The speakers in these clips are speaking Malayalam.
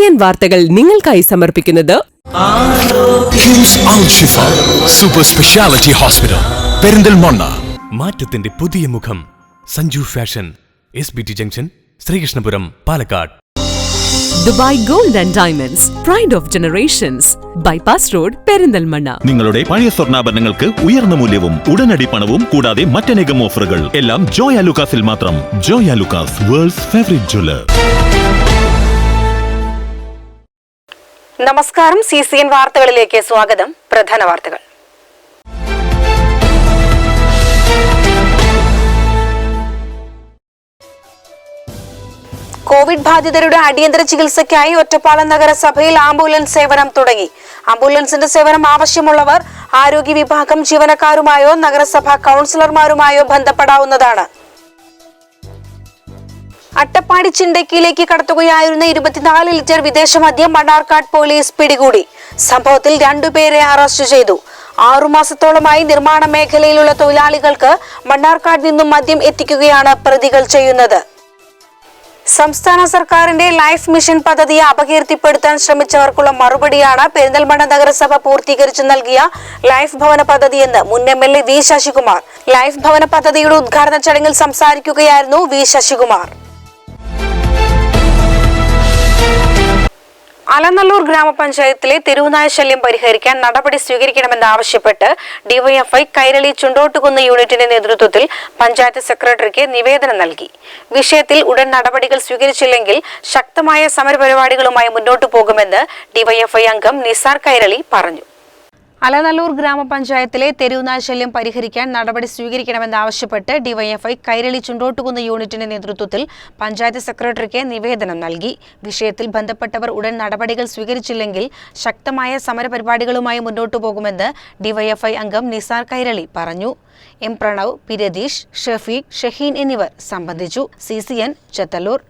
CCN വാർത്തകൾ നിങ്ങൾക്കായി സമർപ്പിക്കുന്നത് കിംസ് അൽ ഷിഫ സൂപ്പർ സ്പെഷ്യാലിറ്റി ഹോസ്പിറ്റൽ പെരിന്തൽമണ്ണ. മാറ്റത്തിന്റെ പുതിയ മുഖം Sanju fashion, SBT junction, Sreekrishnapuram, Palakkad. Dubai gold and diamonds, pride of generations, bypass road, Perinthalmanna. നിങ്ങളുടെ പഴയ സ്വർണ്ണാഭരണങ്ങൾക്ക് ഉയർന്ന മൂല്യവും ഉടനടി പണവും കൂടാതെ മറ്റനേകം ഓഫറുകൾ എല്ലാം ജോയ ലുക്കാസിൽ മാത്രം. ജോയ ലുക്കാസ്, വേൾഡ്സ് ഫേവറേറ്റ് ജ്വല്ലർ. നമസ്കാരം. CCN വാർത്തകളിലേക്ക് സ്വാഗതം. പ്രധാന വാർത്തകൾ. കോവിഡ് ബാധിതരുടെ അടിയന്തര ചികിത്സയ്ക്കായി ഒറ്റപ്പാലം നഗരസഭയിൽ ആംബുലൻസ് സേവനം തുടങ്ങി. ആംബുലൻസിന്റെ സേവനം ആവശ്യമുള്ളവർ ആരോഗ്യ വിഭാഗം ജീവനക്കാരുമായോ നഗരസഭാ കൗൺസിലർമാരുമായോ ബന്ധപ്പെടാവുന്നതാണ്. അട്ടപ്പാടി ചിണ്ടക്കിയിലേക്ക് കടത്തുകയായിരുന്ന 24 ലിറ്റർ വിദേശ മദ്യം മണ്ണാർക്കാട് പോലീസ് പിടികൂടി. സംഭവത്തിൽ 2 പേരെ അറസ്റ്റ് ചെയ്തു. 6 മാസത്തോളമായി നിർമ്മാണ മേഖലയിലുള്ള തൊഴിലാളികൾക്ക് മണ്ണാർക്കാട് നിന്നും മദ്യം എത്തിക്കുകയാണ് പ്രതികൾ ചെയ്യുന്നത്. സംസ്ഥാന സർക്കാരിന്റെ ലൈഫ് മിഷൻ പദ്ധതിയെ അപകീർത്തിപ്പെടുത്താൻ ശ്രമിച്ചവർക്കുള്ള മറുപടിയാണ് പെരിന്തൽമണ്ണ നഗരസഭ പൂർത്തീകരിച്ചു നൽകിയ ലൈഫ് ഭവന പദ്ധതിയെന്ന് മുൻ MLA വി ശശികുമാർ. ലൈഫ് ഭവന പദ്ധതിയുടെ ഉദ്ഘാടന ചടങ്ങിൽ സംസാരിക്കുകയായിരുന്നു വി ശശികുമാർ. അലനല്ലൂർ ഗ്രാമപഞ്ചായത്തിലെ തെരുവുനായ ശല്യം പരിഹരിക്കാൻ നടപടി സ്വീകരിക്കണമെന്നാവശ്യപ്പെട്ട് ഡിവൈഎഫ്ഐ കൈരളി ചുണ്ടോട്ടുകുന്ന് യൂണിറ്റിന്റെ നേതൃത്വത്തിൽ പഞ്ചായത്ത് സെക്രട്ടറിക്ക് നിവേദനം നൽകി. വിഷയത്തിൽ ഉടൻ നടപടികൾ സ്വീകരിച്ചില്ലെങ്കിൽ ശക്തമായ സമരപരിപാടികളുമായി മുന്നോട്ടു പോകുമെന്ന് ഡിവൈഎഫ്ഐ അംഗം നിസാർ കൈരളി പറഞ്ഞു. അലനല്ലൂർ ഗ്രാമപഞ്ചായത്തിലെ തെരുവുനായ ശല്യം പരിഹരിക്കാൻ നടപടി സ്വീകരിക്കണമെന്നാവശ്യപ്പെട്ട് ഡിവൈഎഫ്ഐ കൈരളി ചുണ്ടോട്ടുകുന്ന് യൂണിറ്റിന്റെ നേതൃത്വത്തിൽ പഞ്ചായത്ത് സെക്രട്ടറിക്ക് നിവേദനം നൽകി. വിഷയത്തിൽ ബന്ധപ്പെട്ടവർ ഉടൻ നടപടികൾ സ്വീകരിച്ചില്ലെങ്കിൽ ശക്തമായ സമരപരിപാടികളുമായി മുന്നോട്ടു പോകുമെന്ന് ഡിവൈഎഫ്ഐ അംഗം നിസാർ കൈരളി പറഞ്ഞു. M പ്രണവ്, പി രതീഷ്, ഷഫീഖ്, ഷഹീൻ എന്നിവർ സംബന്ധിച്ചു. CCN ചെത്തല്ലൂർ.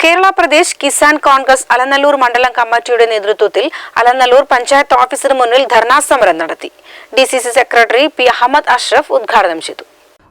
കേരള പ്രദേശ് കിസാൻ കോൺഗ്രസ് അലനല്ലൂർ മണ്ഡലം കമ്മിറ്റിയുടെ നേതൃത്വത്തിൽ അലനല്ലൂർ പഞ്ചായത്ത് ഓഫീസിന് മുന്നിൽ ധർണാ സമരം നടത്തി. DCC secretary P Ahammed Ashraf ഉദ്ഘാടനം ചെയ്തു.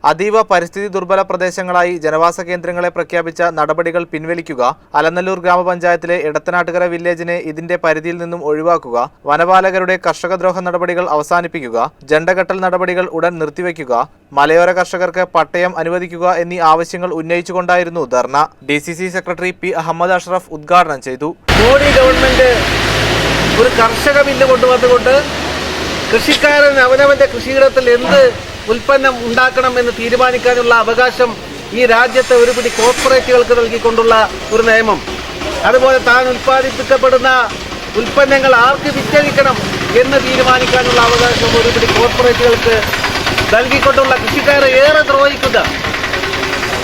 അതീവ പരിസ്ഥിതി ദുർബല പ്രദേശങ്ങളായി ജനവാസ കേന്ദ്രങ്ങളെ പ്രഖ്യാപിച്ച നടപടികൾ പിൻവലിക്കുക, അലനല്ലൂർ ഗ്രാമപഞ്ചായത്തിലെ എടത്തനാട്ടുകര വില്ലേജിനെ ഇതിന്റെ പരിധിയിൽ നിന്നും ഒഴിവാക്കുക, വനപാലകരുടെ കർഷകദ്രോഹ നടപടികൾ അവസാനിപ്പിക്കുക, ജണ്ടകെട്ടൽ നടപടികൾ ഉടൻ നിർത്തിവെക്കുക, മലയോര കർഷകർക്ക് പട്ടയം അനുവദിക്കുക എന്നീ ആവശ്യങ്ങൾ ഉന്നയിച്ചുകൊണ്ടായിരുന്നു dharna. DCC secretary P Ahammed Ashraf ഉദ്ഘാടനം ചെയ്തു. മോഡി ഗവൺമെന്റ് ഒരു കർഷക ബില്ല് കൊണ്ടുവന്നുകൊണ്ട് കൃഷിക്കാരൻ അവനവന്റെ കൃഷിയിടത്തിൽ എന്ത് ഉൽപ്പന്നം ഉണ്ടാക്കണമെന്ന് തീരുമാനിക്കാനുള്ള അവകാശം ഈ രാജ്യത്തെ ഒരുപിടി കോർപ്പറേറ്റുകൾക്ക് നൽകിക്കൊണ്ടുള്ള ഒരു നിയമം, അതുപോലെ താൻ ഉൽപ്പാദിപ്പിക്കപ്പെടുന്ന ഉൽപ്പന്നങ്ങൾ ആർക്ക് വിറ്റഴിക്കണം എന്ന് തീരുമാനിക്കാനുള്ള അവകാശം ഒരുപിടി കോർപ്പറേറ്റുകൾക്ക് നൽകിക്കൊണ്ടുള്ള കൃഷിക്കാരെ ഏറെ ദ്രോഹിക്കുന്ന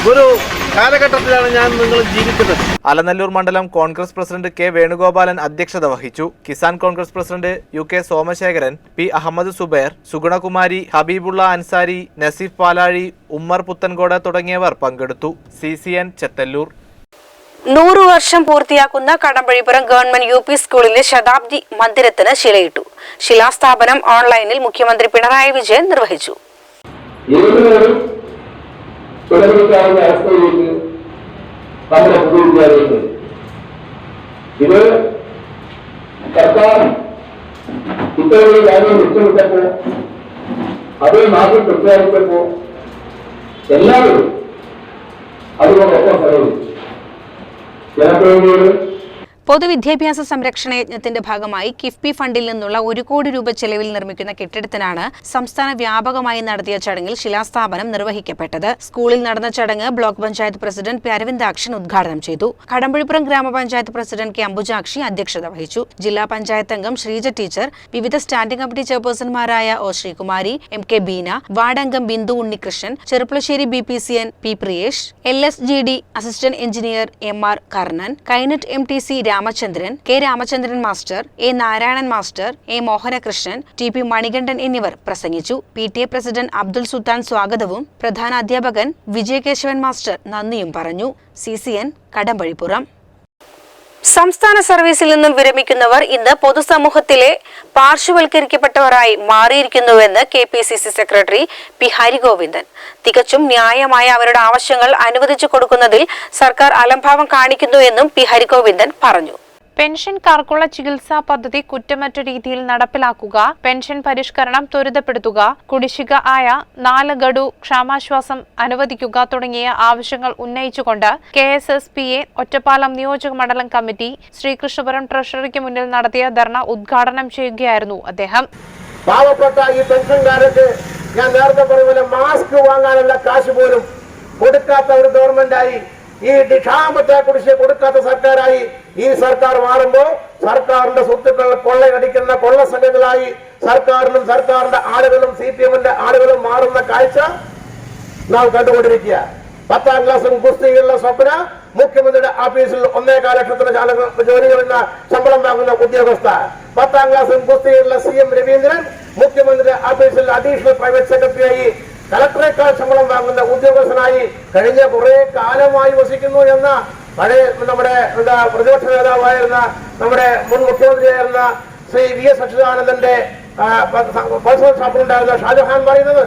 ഒരു കാലഘട്ടത്തിലാണ് നിങ്ങൾ ജീവിക്കുന്നത്. അലനല്ലൂർ മണ്ഡലം കോൺഗ്രസ് പ്രസിഡന്റ് K വേണുഗോപാലൻ അധ്യക്ഷത വഹിച്ചു. Kisan Congress president UK Somashekharan, P Ahammed Zubair, Sugunakumari, Habibulla Ansari, Naseef Palazhi, Ummer Puthenkode തുടങ്ങിയവർ പങ്കെടുത്തു. CCN ചെത്തല്ലൂർ. 100 വർഷം പൂർത്തിയാക്കുന്ന കടമ്പഴിപ്പുറം ഗവൺമെന്റ് UP സ്കൂളിലെ ശതാബ്ദി മന്ദിരത്തിന് ശിലയിട്ടു. ശിലാസ്ഥാപനം ഓൺലൈനിൽ മുഖ്യമന്ത്രി പിണറായി വിജയൻ നിർവഹിച്ചു. തുടർന്നിട്ടാവുന്ന അവസ്ഥയിലേക്ക് നമ്മുടെ പൊതുവിദ്യാലയങ്ങൾ ഇത് സർക്കാർ ഇത്തരമൊരു കാര്യം ലക്ഷ്യമിട്ടപ്പോൾ അത് നാട്ടിൽ പ്രഖ്യാപിച്ചപ്പോൾ എല്ലാവരും അതുകൊണ്ടൊപ്പം സഹകരിച്ചു. ജനപ്രതിനിധികൾ പൊതുവിദ്യാഭ്യാസ സംരക്ഷണ യജ്ഞത്തിന്റെ ഭാഗമായി കിഫ്ബി ഫണ്ടിൽ നിന്നുള്ള 1 കോടി രൂപ ചെലവിൽ നിർമ്മിക്കുന്ന കെട്ടിടത്തിനാണ് സംസ്ഥാന വ്യാപകമായി നടത്തിയ ചടങ്ങിൽ ശിലാസ്ഥാപനം നിർവഹിക്കപ്പെട്ടത്. സ്കൂളിൽ നടന്ന ചടങ്ങ് block panchayat president P Aravindakshan ഉദ്ഘാടനം ചെയ്തു. കടമ്പഴിപ്പുറം ഗ്രാമപഞ്ചായത്ത് പ്രസിഡന്റ് K അംബുജാക്ഷി അധ്യക്ഷത വഹിച്ചു. ജില്ലാ പഞ്ചായത്ത് അംഗം ശ്രീജ ടീച്ചർ, വിവിധ സ്റ്റാൻഡിംഗ് കമ്മിറ്റി ചെയർപേഴ്സൺമാരായ O Sreekumari, MK Beena, ward അംഗം Bindu Unnikrishnan, Cherpulassery BPCN P Priyesh, LSGD assistant engineer MR Karnan, കൈനറ്റ് MTC Ramachandran, K Ramachandran master, A Narayanan master, A Mohanakrishnan, TP Manikandan എന്നിവർ പ്രസംഗിച്ചു. PTA പ്രസിഡന്റ് അബ്ദുൽ സുൽത്താൻ സ്വാഗതവും പ്രധാന അധ്യാപകൻ വിജയകേശവൻ മാസ്റ്റർ നന്ദിയും പറഞ്ഞു. CCN കടമ്പഴിപ്പുറം. സംസ്ഥാന സർവീസിൽ നിന്നും വിരമിക്കുന്നവർ ഇന്ന് പൊതുസമൂഹത്തിലെ പാർശ്വവൽക്കരിക്കപ്പെട്ടവരായി മാറിയിരിക്കുന്നുവെന്ന് KPCC സെക്രട്ടറി P ഹരിഗോവിന്ദൻ. തികച്ചും ന്യായമായ അവരുടെ ആവശ്യങ്ങൾ അനുവദിച്ചു കൊടുക്കുന്നതിൽ സർക്കാർ അലംഭാവം കാണിക്കുന്നുവെന്നും P ഹരിഗോവിന്ദൻ പറഞ്ഞു. പെൻഷൻകാർക്കുള്ള ചികിത്സാ പദ്ധതി കുറ്റമറ്റ രീതിയിൽ നടപ്പിലാക്കുക, പെൻഷൻ പരിഷ്കരണം ത്വരിതപ്പെടുത്തുക, കുടിശ്ശിക ആയ 4 ഗഡു ക്ഷാമാശ്വാസം അനുവദിക്കുക തുടങ്ങിയ ആവശ്യങ്ങൾ ഉന്നയിച്ചുകൊണ്ട് KSSPA ഒറ്റപ്പാലം നിയോജക മണ്ഡലം കമ്മിറ്റി ശ്രീകൃഷ്ണപുരം ട്രഷറിക്ക് മുന്നിൽ നടത്തിയ ധർണ ഉദ്ഘാടനം ചെയ്യുകയായിരുന്നു അദ്ദേഹം. പാവപ്പെട്ട ഈ പെൻഷൻകാർക്ക് ഞാൻ നേരത്തെ പറഞ്ഞ മാസ്ക് വാങ്ങാനുള്ള കാശ് പോലും കൊടുക്കാത്ത ഒരു ഗവൺമെന്റായി, ഈ ക്ഷാമത്തെ കുറിച്ച് കൊടുക്കാത്ത സർക്കാരായി ഈ സർക്കാർ മാറുമ്പോൾ സർക്കാരിന്റെ സ്വത്തുക്കൾ കൊള്ളയടിക്കുന്ന കൊള്ളസംഘങ്ങളായി സർക്കാരിനും സർക്കാരിന്റെ ആളുകളും CPMന്റെ ആളുകളും മാറുന്ന കാഴ്ച നാം കണ്ടുകൊണ്ടിരിക്കുക. 10ാം ക്ലാസ്സും കുസ്തിയുള്ള സ്വപ്ന മുഖ്യമന്ത്രിയുടെ ഓഫീസിൽ 1.25 ലക്ഷത്തിന് ജോലി ചെയ്യുന്ന ശമ്പളം വാങ്ങുന്ന ഉദ്യോഗസ്ഥ, 10ാം ക്ലാസ്സും കുസ്തിയുള്ള CM രവീന്ദ്രൻ മുഖ്യമന്ത്രിയുടെ ഓഫീസിൽ അഡീഷണൽ പ്രൈവറ്റ് സെക്രട്ടറിയായി കളക്ടറേക്കാൾ ശമ്പളം വാങ്ങുന്ന ഉദ്യോഗസ്ഥനായി കഴിഞ്ഞ കുറെ കാലമായി വസിക്കുന്നു എന്ന പഴയ നമ്മുടെ പ്രതിപക്ഷ നേതാവായിരുന്ന നമ്മുടെ മുൻ മുഖ്യമന്ത്രിയായിരുന്ന ശ്രീ VS അച്യുതാനന്ദന്റെ പേഴ്സണൽ ഷോപ്പിലുണ്ടായിരുന്ന ഷാജഹാൻ പറയുന്നത്.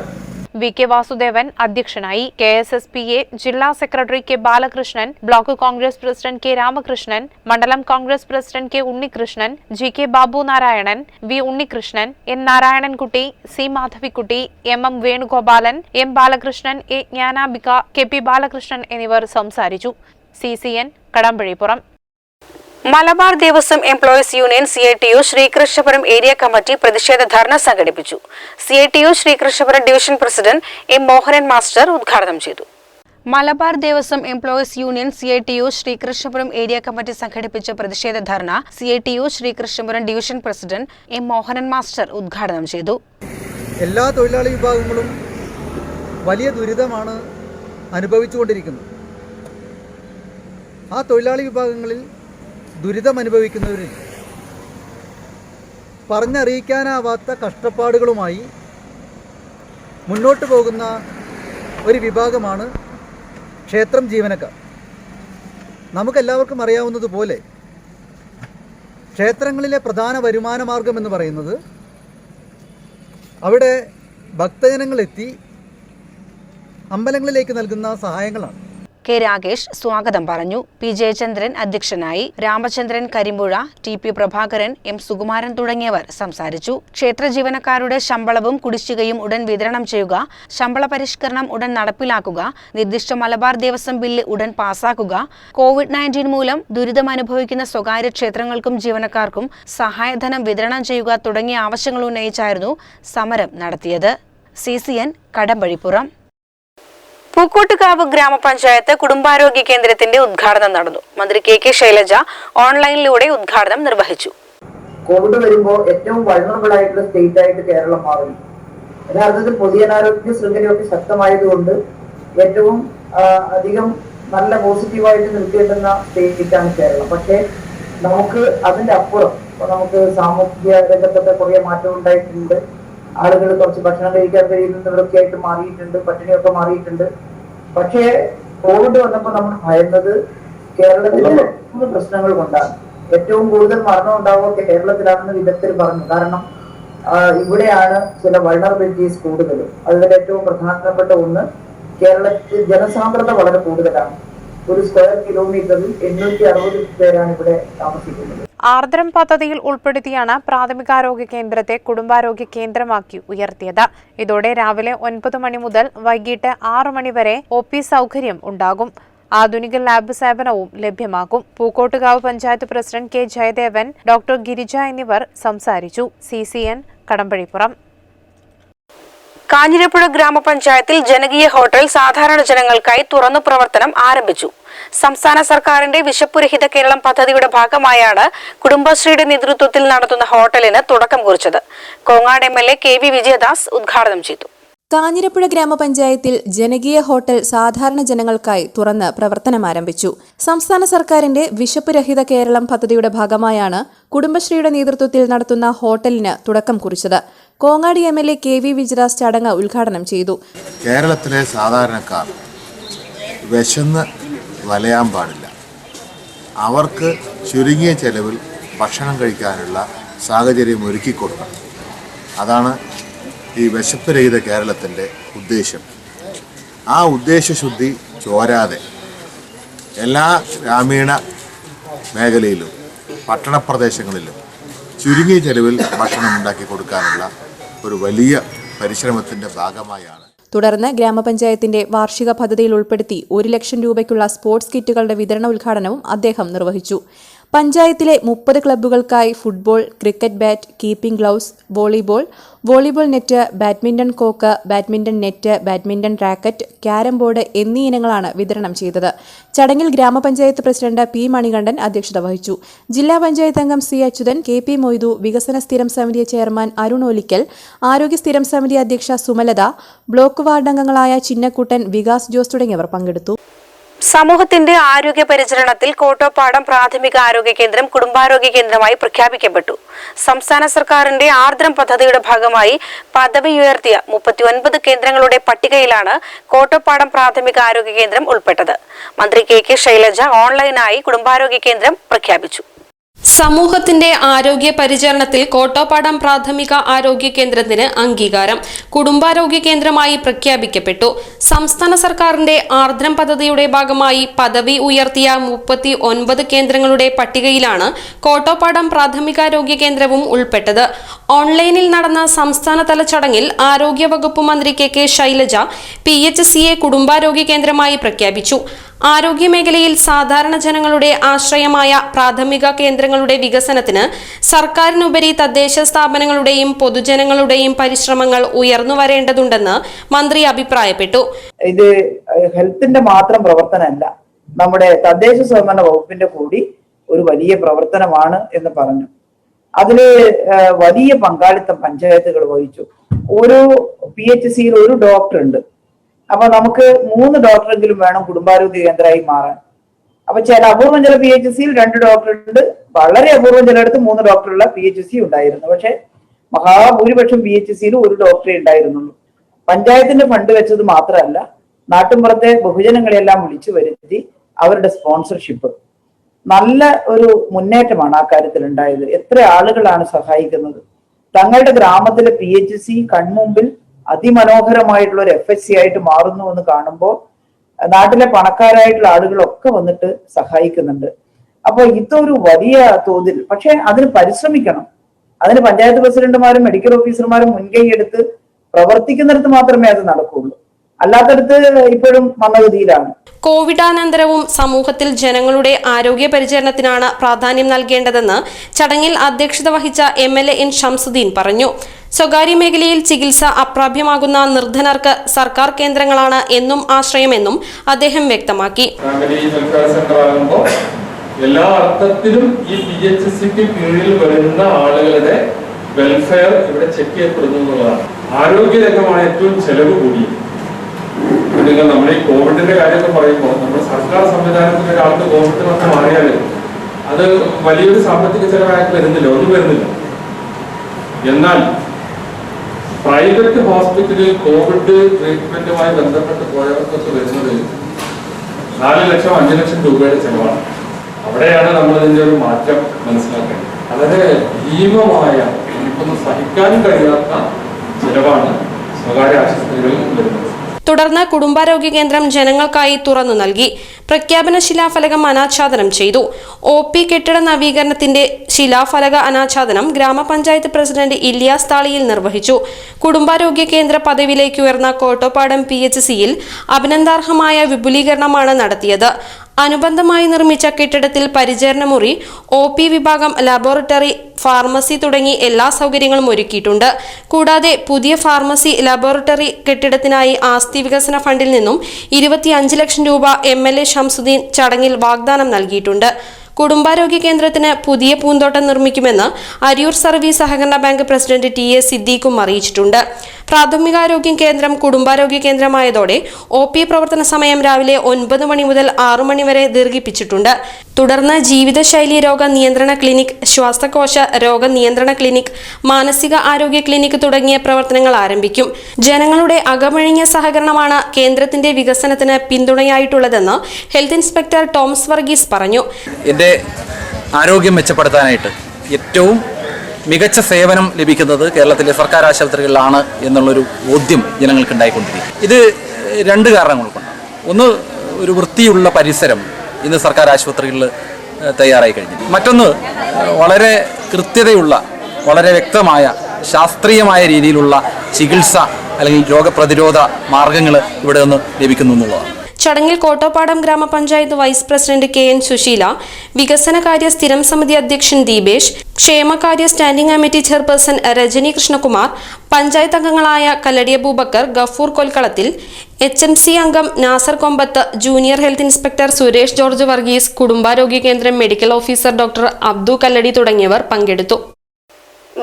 VK വാസുദേവൻ അധ്യക്ഷനായി. KSSPA ജില്ലാ secretary K Balakrishnan, block Congress president K Ramakrishnan, മണ്ഡലം Congress president K Unnikrishnan, GK Babu Narayanan, V Unnikrishnan, N Narayanankutty, C Madhavikutty, MM Venugopalan, M Balakrishnan, A Jnanambika, KP Balakrishnan എന്നിവർ സംസാരിച്ചു. CCN Kadambazhipuram. Malabar Devaswom employees union CITU Sreekrishnapuram area committee പ്രതിഷേധ ധർണ സംഘടിപ്പിച്ചു. CITU Sreekrishnapuram division president M Mohanan master ഉദ്ഘാടനം ചെയ്തു. Malabar Devaswom employees union CITU Sreekrishnapuram area committee സംഘടിപ്പിച്ച പ്രതിഷേധ ധർണ CITU Sreekrishnapuram division president M Mohanan master ഉദ്ഘാടനം ചെയ്തു. എല്ലാ തൊഴിലാളി വിഭാഗങ്ങളും വലിയ ദുരിതമാണ് അനുഭവിച്ചുകൊണ്ടിരിക്കുന്നത്. ആ തൊഴിലാളി വിഭാഗങ്ങളിൽ ദുരിതം അനുഭവിക്കുന്നവരിൽ പറഞ്ഞറിയിക്കാനാവാത്ത കഷ്ടപ്പാടുകളുമായി മുന്നോട്ട് പോകുന്ന ഒരു വിഭാഗമാണ് ക്ഷേത്രം ജീവനക്കാർ. നമുക്കെല്ലാവർക്കും അറിയാവുന്നതുപോലെ ക്ഷേത്രങ്ങളിലെ പ്രധാന വരുമാന മാർഗം എന്ന് പറയുന്നത് അവിടെ ഭക്തജനങ്ങളെത്തി അമ്പലങ്ങളിലേക്ക് നൽകുന്ന സഹായങ്ങളാണ്. K രാകേഷ് സ്വാഗതം പറഞ്ഞു. P ജയചന്ദ്രൻ അധ്യക്ഷനായി. രാമചന്ദ്രൻ കരിമ്പുഴ, TP പ്രഭാകരൻ, M സുകുമാരൻ തുടങ്ങിയവർ സംസാരിച്ചു. ക്ഷേത്ര ജീവനക്കാരുടെ ശമ്പളവും കുടിശ്ശികയും ഉടൻ വിതരണം ചെയ്യുക, ശമ്പള പരിഷ്കരണം ഉടൻ നടപ്പിലാക്കുക, നിർദ്ദിഷ്ട മലബാർ ദേവസ്വം ബില്ല് ഉടൻ പാസാക്കുക, COVID-19 മൂലം ദുരിതമനുഭവിക്കുന്ന സ്വകാര്യ ക്ഷേത്രങ്ങൾക്കും ജീവനക്കാർക്കും സഹായധനം വിതരണം ചെയ്യുക തുടങ്ങിയ ആവശ്യങ്ങൾ ഉന്നയിച്ചായിരുന്നു സമരം നടത്തിയത്. CCN കടമ്പഴിപ്പുറം. പൂക്കോട്ടുകാവ് ഗ്രാമപഞ്ചായത്ത് കുടുംബാരോഗ്യ കേന്ദ്രത്തിന്റെ ഉദ്ഘാടനം നടന്നു. മന്ത്രി KK ശൈലജ ഓൺലൈനിലൂടെ ഉദ്ഘാടനം നിർവഹിച്ചു. കോവിഡ് വരുമ്പോൾ ഏറ്റവും വൾണറബിൾ ആയിട്ടുള്ള സ്റ്റേറ്റ് ആയിട്ട് കേരളം മാറുന്നു. യഥാർത്ഥത്തിൽ പൊതുജനാരോഗ്യ ശൃംഖലയൊക്കെ ശക്തമായതുകൊണ്ട് ഏറ്റവും അധികം നല്ല പോസിറ്റീവായിട്ട് നിൽക്കേണ്ടുന്ന സ്റ്റേറ്റാണ് കേരളം. പക്ഷേ നമുക്ക് അതിന്റെ അപ്പുറം നമുക്ക് സാമൂഹ്യ രംഗത്തൊക്കെ കുറേ മാറ്റം ഉണ്ടായിട്ടുണ്ട്. ആളുകൾ കുറച്ച് ഭക്ഷണം കഴിക്കാൻ കഴിയുന്നവരൊക്കെ ആയിട്ട് മാറിയിട്ടുണ്ട്, പട്ടിണിയൊക്കെ മാറിയിട്ടുണ്ട്. പക്ഷേ കോവിഡ് വന്നപ്പോൾ നമ്മൾ ഭയന്നത് കേരളത്തിലെ 3 പ്രശ്നങ്ങൾ കൊണ്ടാണ്. ഏറ്റവും കൂടുതൽ മരണം ഉണ്ടാവുക കേരളത്തിലാണെന്ന് വിദഗ്ധർ പറഞ്ഞു. കാരണം ഇവിടെയാണ് ചില വൾണറബിലിറ്റീസ് കൂടുതലും. അതിൽ ഏറ്റവും പ്രധാനപ്പെട്ട ഒന്ന്, കേരളത്തിൽ ജനസാന്ദ്രത വളരെ കൂടുതലാണ്. ഒരു സ്ക്വയർ കിലോമീറ്ററിൽ 860 പേരാണ് ഇവിടെ താമസിക്കുന്നത്. ആർദ്രം പദ്ധതിയിൽ ഉൾപ്പെടുത്തിയാണ് പ്രാഥമികാരോഗ്യ കേന്ദ്രത്തെ കുടുംബാരോഗ്യ കേന്ദ്രമാക്കി ഉയർത്തിയത്. ഇതോടെ രാവിലെ 9 മണി മുതൽ വൈകിട്ട് 6 മണി വരെ OP സൗകര്യം ഉണ്ടാകും. ആധുനിക ലാബ് സേവനവും ലഭ്യമാകും. Pookkottukavu panchayat president K Jayadevan, doctor Girija എന്നിവർ സംസാരിച്ചു. CCN കടമ്പഴിപ്പുറം. കാഞ്ഞിരപ്പുഴ ഗ്രാമപഞ്ചായത്തിൽ ജനകീയ ഹോട്ടൽ സാധാരണ ജനങ്ങൾക്കായി തുറന്നു പ്രവർത്തനം ആരംഭിച്ചു. സംസ്ഥാന സർക്കാരിന്റെ വിശപ്പുരഹിത കേരളം പദ്ധതിയുടെ ഭാഗമായാണ് കുടുംബശ്രീയുടെ നേതൃത്വത്തിൽ നടത്തുന്ന ഹോട്ടലിന് തുടക്കം കുറിച്ചത്. കോങ്ങാട് MLA KV വിജയദാസ് ഉദ്ഘാടനം ചെയ്തു. കാഞ്ഞിരപ്പുഴ ഗ്രാമപഞ്ചായത്തിൽ ജനകീയ ഹോട്ടൽ സാധാരണ ജനങ്ങൾക്കായി തുറന്ന് പ്രവർത്തനം ആരംഭിച്ചു. സംസ്ഥാന സർക്കാരിന്റെ വിശപ്പ് രഹിത കേരളം പദ്ധതിയുടെ ഭാഗമായാണ് കുടുംബശ്രീയുടെ നേതൃത്വത്തിൽ നടത്തുന്ന ഹോട്ടലിന് തുടക്കം കുറിച്ചത്. കോങ്ങാട് MLA KV വിജയദാസ് ചടങ്ങ് ഉദ്ഘാടനം ചെയ്തു. കേരളത്തിലെ സാധാരണക്കാർ വിശന്ന് വലയാൻ പാടില്ല. അവർക്ക് ചുരുങ്ങിയ ചെലവിൽ ഭക്ഷണം കഴിക്കാനുള്ള സാഹചര്യം ഒരുക്കിക്കൊടുക്കണം. അതാണ് ഈ വിശപ്പ് രഹിത കേരളത്തിൻ്റെ ഉദ്ദേശം. ആ ഉദ്ദേശശുദ്ധി ചോരാതെ എല്ലാ ഗ്രാമീണ മേഖലയിലും പട്ടണപ്രദേശങ്ങളിലും ചുരുങ്ങിയ ചെലവിൽ ഭക്ഷണം ഉണ്ടാക്കി കൊടുക്കാനുള്ള ഒരു വലിയ പരിശ്രമത്തിൻ്റെ ഭാഗമായാണ്. തുടർന്ന് ഗ്രാമപഞ്ചായത്തിന്റെ വാർഷിക പദ്ധതിയിൽ ഉൾപ്പെടുത്തി 1 ലക്ഷം രൂപയ്ക്കുള്ള സ്പോർട്സ് കിറ്റുകളുടെ വിതരണ ഉദ്ഘാടനവും അദ്ദേഹം നിർവഹിച്ചു. പഞ്ചായത്തിലെ 30 ക്ലബ്ബുകൾക്കായി football, cricket bat, keeping gloves, volleyball net, badminton cock, badminton net, badminton racket, carrom board എന്നീ ഇനങ്ങളാണ് വിതരണം ചെയ്തത്. ചടങ്ങിൽ ഗ്രാമപഞ്ചായത്ത് പ്രസിഡന്റ് പി മണികണ്ഠൻ അധ്യക്ഷത വഹിച്ചു. ജില്ലാ പഞ്ചായത്ത് അംഗം C Achuthan, K P Moidu, വികസന സ്ഥിരം സമിതി ചെയർമാൻ അരുൺ ഒലിക്കൽ, ആരോഗ്യ സ്ഥിരം സമിതി അധ്യക്ഷ സുമലത, ബ്ലോക്ക് വാർഡ് അംഗങ്ങളായ ചിന്നക്കുട്ടൻ, വികാസ് ജോസ് തുടങ്ങിയവർ പങ്കെടുത്തു. സമൂഹത്തിന്റെ ആരോഗ്യ പരിചരണത്തിൽ കോട്ടോപ്പാടം പ്രാഥമിക ആരോഗ്യ കേന്ദ്രം കുടുംബാരോഗ്യ കേന്ദ്രമായി പ്രഖ്യാപിക്കപ്പെട്ടു. സംസ്ഥാന സർക്കാരിന്റെ ആർദ്രം പദ്ധതിയുടെ ഭാഗമായി പദവി ഉയർത്തിയ 39 കേന്ദ്രങ്ങളുടെ പട്ടികയിലാണ് കോട്ടോപ്പാടം പ്രാഥമിക ആരോഗ്യ കേന്ദ്രം ഉൾപ്പെട്ടത്. മന്ത്രി കെ ശൈലജ ഓൺലൈനായി കുടുംബാരോഗ്യ കേന്ദ്രം പ്രഖ്യാപിച്ചു. സമൂഹത്തിന്റെ ആരോഗ്യ പരിചരണത്തിൽ കോട്ടോപ്പാടം പ്രാഥമിക ആരോഗ്യ കേന്ദ്രത്തിന് അംഗീകാരം. കുടുംബാരോഗ്യ കേന്ദ്രമായി പ്രഖ്യാപിക്കപ്പെട്ടു. സംസ്ഥാന സർക്കാരിന്റെ ആർദ്രം പദ്ധതിയുടെ ഭാഗമായി പദവി ഉയർത്തിയ 39 കേന്ദ്രങ്ങളുടെ പട്ടികയിലാണ് കോട്ടോപ്പാടം പ്രാഥമികാരോഗ്യ കേന്ദ്രവും ഉൾപ്പെട്ടത്. ഓൺലൈനിൽ നടന്ന സംസ്ഥാനതല ചടങ്ങിൽ ആരോഗ്യവകുപ്പ് മന്ത്രി കെ ശൈലജ PHCയെ കുടുംബാരോഗ്യ കേന്ദ്രമായി പ്രഖ്യാപിച്ചു. ആരോഗ്യമേഖലയിൽ സാധാരണ ജനങ്ങളുടെ ആശ്രയമായ പ്രാഥമിക കേന്ദ്രങ്ങളുടെ വികസനത്തിന് സർക്കാരിനുപരി തദ്ദേശ സ്ഥാപനങ്ങളുടെയും പൊതുജനങ്ങളുടെയും പരിശ്രമങ്ങൾ ഉയർന്നു വരേണ്ടതുണ്ടെന്ന് മന്ത്രി അഭിപ്രായപ്പെട്ടു. ഇത് ഹെൽത്തിന്റെ മാത്രം പ്രവർത്തനമല്ല, നമ്മുടെ തദ്ദേശ സ്വയംഭരണ വകുപ്പിന്റെ കൂടി ഒരു വലിയ പ്രവർത്തനമാണ് എന്ന് പറഞ്ഞു. അതില് വലിയ പങ്കാളിത്തം പഞ്ചായത്തുകൾ വഹിച്ചു. ഓരോ PHCയിൽ ഒരു ഡോക്ടർ ഉണ്ട്. അപ്പൊ നമുക്ക് 3 ഡോക്ടറെങ്കിലും വേണം കുടുംബാരോഗ്യ കേന്ദ്രമായി മാറാൻ. അപ്പൊ ചില അപൂർവം ചില PHCയിൽ 2 ഡോക്ടറുണ്ട്, വളരെ അപൂർവം ചിലയിടത്ത് 3 ഡോക്ടറുള്ള PHC ഉണ്ടായിരുന്നു. പക്ഷെ മഹാഭൂരിപക്ഷം PHCയിൽ ഒരു ഡോക്ടറെ ഉണ്ടായിരുന്നുള്ളൂ. പഞ്ചായത്തിന്റെ ഫണ്ട് വെച്ചത് മാത്രമല്ല, നാട്ടിൻപുറത്തെ ബഹുജനങ്ങളെല്ലാം വിളിച്ചു വരുത്തി അവരുടെ സ്പോൺസർഷിപ്പ്, നല്ല ഒരു മുന്നേറ്റമാണ് ആ കാര്യത്തിൽ ഉണ്ടായത്. എത്ര ആളുകളാണ് സഹായിക്കുന്നത്. തങ്ങളുടെ ഗ്രാമത്തിലെ PHC കൺമുമ്പിൽ അതിമനോഹരമായിട്ടുള്ള ഒരു FHC ആയിട്ട് മാറുന്നു എന്ന് കാണുമ്പോൾ നാട്ടിലെ പണക്കാരായിട്ടുള്ള ആളുകളൊക്കെ വന്നിട്ട് സഹായിക്കുന്നുണ്ട്. അപ്പോൾ ഇതൊരു വലിയ തോതിൽ, പക്ഷെ അതിന് പരിശ്രമിക്കണം. അതിന് പഞ്ചായത്ത് പ്രസിഡന്റുമാരും മെഡിക്കൽ ഓഫീസർമാരും മുൻകൈ എടുത്ത് പ്രവർത്തിക്കുന്നിടത്ത് മാത്രമേ അത് നടക്കുകയുള്ളൂ. അല്ലാത്തടത്ത് ഇപ്പോഴും മന്ദഗതിയിലാണ്. കോവിഡാനന്തരവും സമൂഹത്തിൽ ജനങ്ങളുടെ ആരോഗ്യ പരിചരണത്തിനാണ് പ്രാധാന്യം നൽകേണ്ടതെന്ന് ചടങ്ങിൽ അധ്യക്ഷത വഹിച്ച MLA N ഷംസുദ്ദീൻ പറഞ്ഞു. സ്വകാര്യ മേഖലയിൽ ചികിത്സ അപ്രാപ്യമാകുന്ന നിർധനർക്ക് സർക്കാർ കേന്ദ്രങ്ങളാണ് എന്നും ആശ്രയമെന്നും അദ്ദേഹം വ്യക്തമാക്കി. എല്ലാ അർത്ഥത്തിലും ഈ PHCക്ക് കീഴിൽ വരുന്ന ആളുകളുടെ വെൽഫെയർ ഇവിടെ ചെക്ക് ചെയ്യപ്പെടുന്നു എന്നുള്ളതാണ്. ആരോഗ്യരംഗമാണ് ഏറ്റവും ചെലവ് കൂടിയത്. നിങ്ങൾ നമ്മൾ ഈ കോവിഡിന്റെ കാര്യമൊക്കെ പറയുമ്പോൾ നമ്മുടെ സർക്കാർ സംവിധാനത്തിന്റെ ഒരാൾക്ക് കോവിഡ് വന്ന് മാറിയാൽ അത് വലിയൊരു സാമ്പത്തിക ചെലവായിട്ട് വരുന്നില്ല, ഒന്നും വരുന്നില്ല. എന്നാൽ പ്രൈവറ്റ് ഹോസ്പിറ്റലിൽ കോവിഡ് ട്രീറ്റ്മെന്റുമായി ബന്ധപ്പെട്ട് പോയവർക്കൊക്കെ വരുന്നത് 4 ലക്ഷം 5 ലക്ഷം രൂപയുടെ ചെലവാണ്. അവിടെയാണ് നമ്മൾ ഇതിന്റെ ഒരു മാറ്റം മനസ്സിലാക്കേണ്ടത്. വളരെ ഭീമമായ, നമുക്കൊന്നും സഹിക്കാനും കഴിയാത്ത ചെലവാണ് സ്വകാര്യ ആശുപത്രികളിൽ വരുന്നത്. തുടർന്ന് കുടുംബാരോഗ്യ കേന്ദ്രം ജനങ്ങൾക്കായി തുറന്നു നൽകി. പ്രഖ്യാപന ശിലാഫലകം അനാച്ഛാദനം ചെയ്തു. OP കെട്ടിട നവീകരണത്തിന്റെ ശിലാഫലക അനാച്ഛാദനം ഗ്രാമപഞ്ചായത്ത് പ്രസിഡന്റ് ഇല്യാസ് താളിയിൽ നിർവഹിച്ചു. കുടുംബാരോഗ്യ കേന്ദ്ര പദവിയിലേക്ക് ഉയർന്ന കോട്ടോപ്പാടം PHCയിൽ അഭിനന്ദാർഹമായ വിപുലീകരണമാണ് നടത്തിയത്. അനുബന്ധമായി നിർമ്മിച്ച കെട്ടിടത്തിൽ പരിചരണ മുറി, OP വിഭാഗം, ലബോറട്ടറി, ഫാർമസി തുടങ്ങി എല്ലാ സൗകര്യങ്ങളും ഒരുക്കിയിട്ടുണ്ട്. കൂടാതെ പുതിയ ഫാർമസി ലബോറട്ടറി കെട്ടിടത്തിനായി ആസ്തി വികസന ഫണ്ടിൽ നിന്നും 25 ലക്ഷം രൂപ MLA ഷംസുദ്ദീൻ ചടങ്ങിൽ വാഗ്ദാനം നൽകിയിട്ടുണ്ട്. കുടുംബാരോഗ്യ കേന്ദ്രത്തിന് പുതിയ പൂന്തോട്ടം നിർമ്മിക്കുമെന്ന് അരിയൂർ സർവീസ് സഹകരണ ബാങ്ക് പ്രസിഡന്റ് TA സിദ്ദീഖും അറിയിച്ചിട്ടുണ്ട്. പ്രാഥമികാരോഗ്യ കേന്ദ്രം കുടുംബാരോഗ്യ കേന്ദ്രമായതോടെ OP പ്രവർത്തന സമയം രാവിലെ 9 മണി മുതൽ 6 മണി വരെ ദീർഘിപ്പിച്ചിട്ടുണ്ട്. തുടർന്ന് ജീവിതശൈലി രോഗ നിയന്ത്രണ ക്ലിനിക്, ശ്വാസകോശ രോഗ നിയന്ത്രണ ക്ലിനിക്, മാനസിക ആരോഗ്യ ക്ലിനിക് തുടങ്ങിയ പ്രവർത്തനങ്ങൾ ആരംഭിക്കും. ജനങ്ങളുടെ അകമഴിഞ്ഞ സഹകരണമാണ് കേന്ദ്രത്തിന്റെ വികസനത്തിന് പിന്തുണയായിട്ടുള്ളതെന്ന് ഹെൽത്ത് ഇൻസ്പെക്ടർ ടോംസ് വർഗീസ് പറഞ്ഞു. എൻ്റെ ആരോഗ്യം മെച്ചപ്പെടുത്താനായിട്ട് ഏറ്റവും മികച്ച സേവനം ലഭിക്കുന്നത് കേരളത്തിലെ സർക്കാർ ആശുപത്രികളിലാണ് എന്നുള്ളൊരു ബോധ്യം ജനങ്ങൾക്ക് ഉണ്ടായിക്കൊണ്ടിരിക്കും. ഇത് 2 കാരണങ്ങൾ കൊണ്ടാണ്. ഒന്ന്, ഒരു വൃത്തിയുള്ള പരിസരം ഇന്ന് സർക്കാർ ആശുപത്രികളിൽ തയ്യാറായി കഴിഞ്ഞു. മറ്റൊന്ന്, വളരെ കൃത്യതയുള്ള, വളരെ വ്യക്തമായ, ശാസ്ത്രീയമായ രീതിയിലുള്ള ചികിത്സ അല്ലെങ്കിൽ രോഗപ്രതിരോധ മാർഗങ്ങൾ ഇവിടെ നിന്ന് ലഭിക്കുന്നു എന്നുള്ളതാണ്. ചടങ്ങിൽ കോട്ടോപ്പാടം ഗ്രാമപഞ്ചായത്ത് വൈസ് പ്രസിഡന്റ് KN സുശീല, വികസനകാര്യ സ്ഥിരം സമിതി അധ്യക്ഷൻ ദീപേഷ്, ക്ഷേമകാര്യ standing committee chairperson Rajani Krishnakumar, panchayat അംഗങ്ങളായ കല്ലടി അബൂബക്കർ, ഗഫൂർ കൊൽക്കളത്തിൽ, HMC അംഗം Nasar Kombath, junior health inspector Suresh George Varghese, കുടുംബാരോഗ്യ കേന്ദ്രം medical officer doctor Abdu Kalladi തുടങ്ങിയവർ പങ്കെടുത്തു.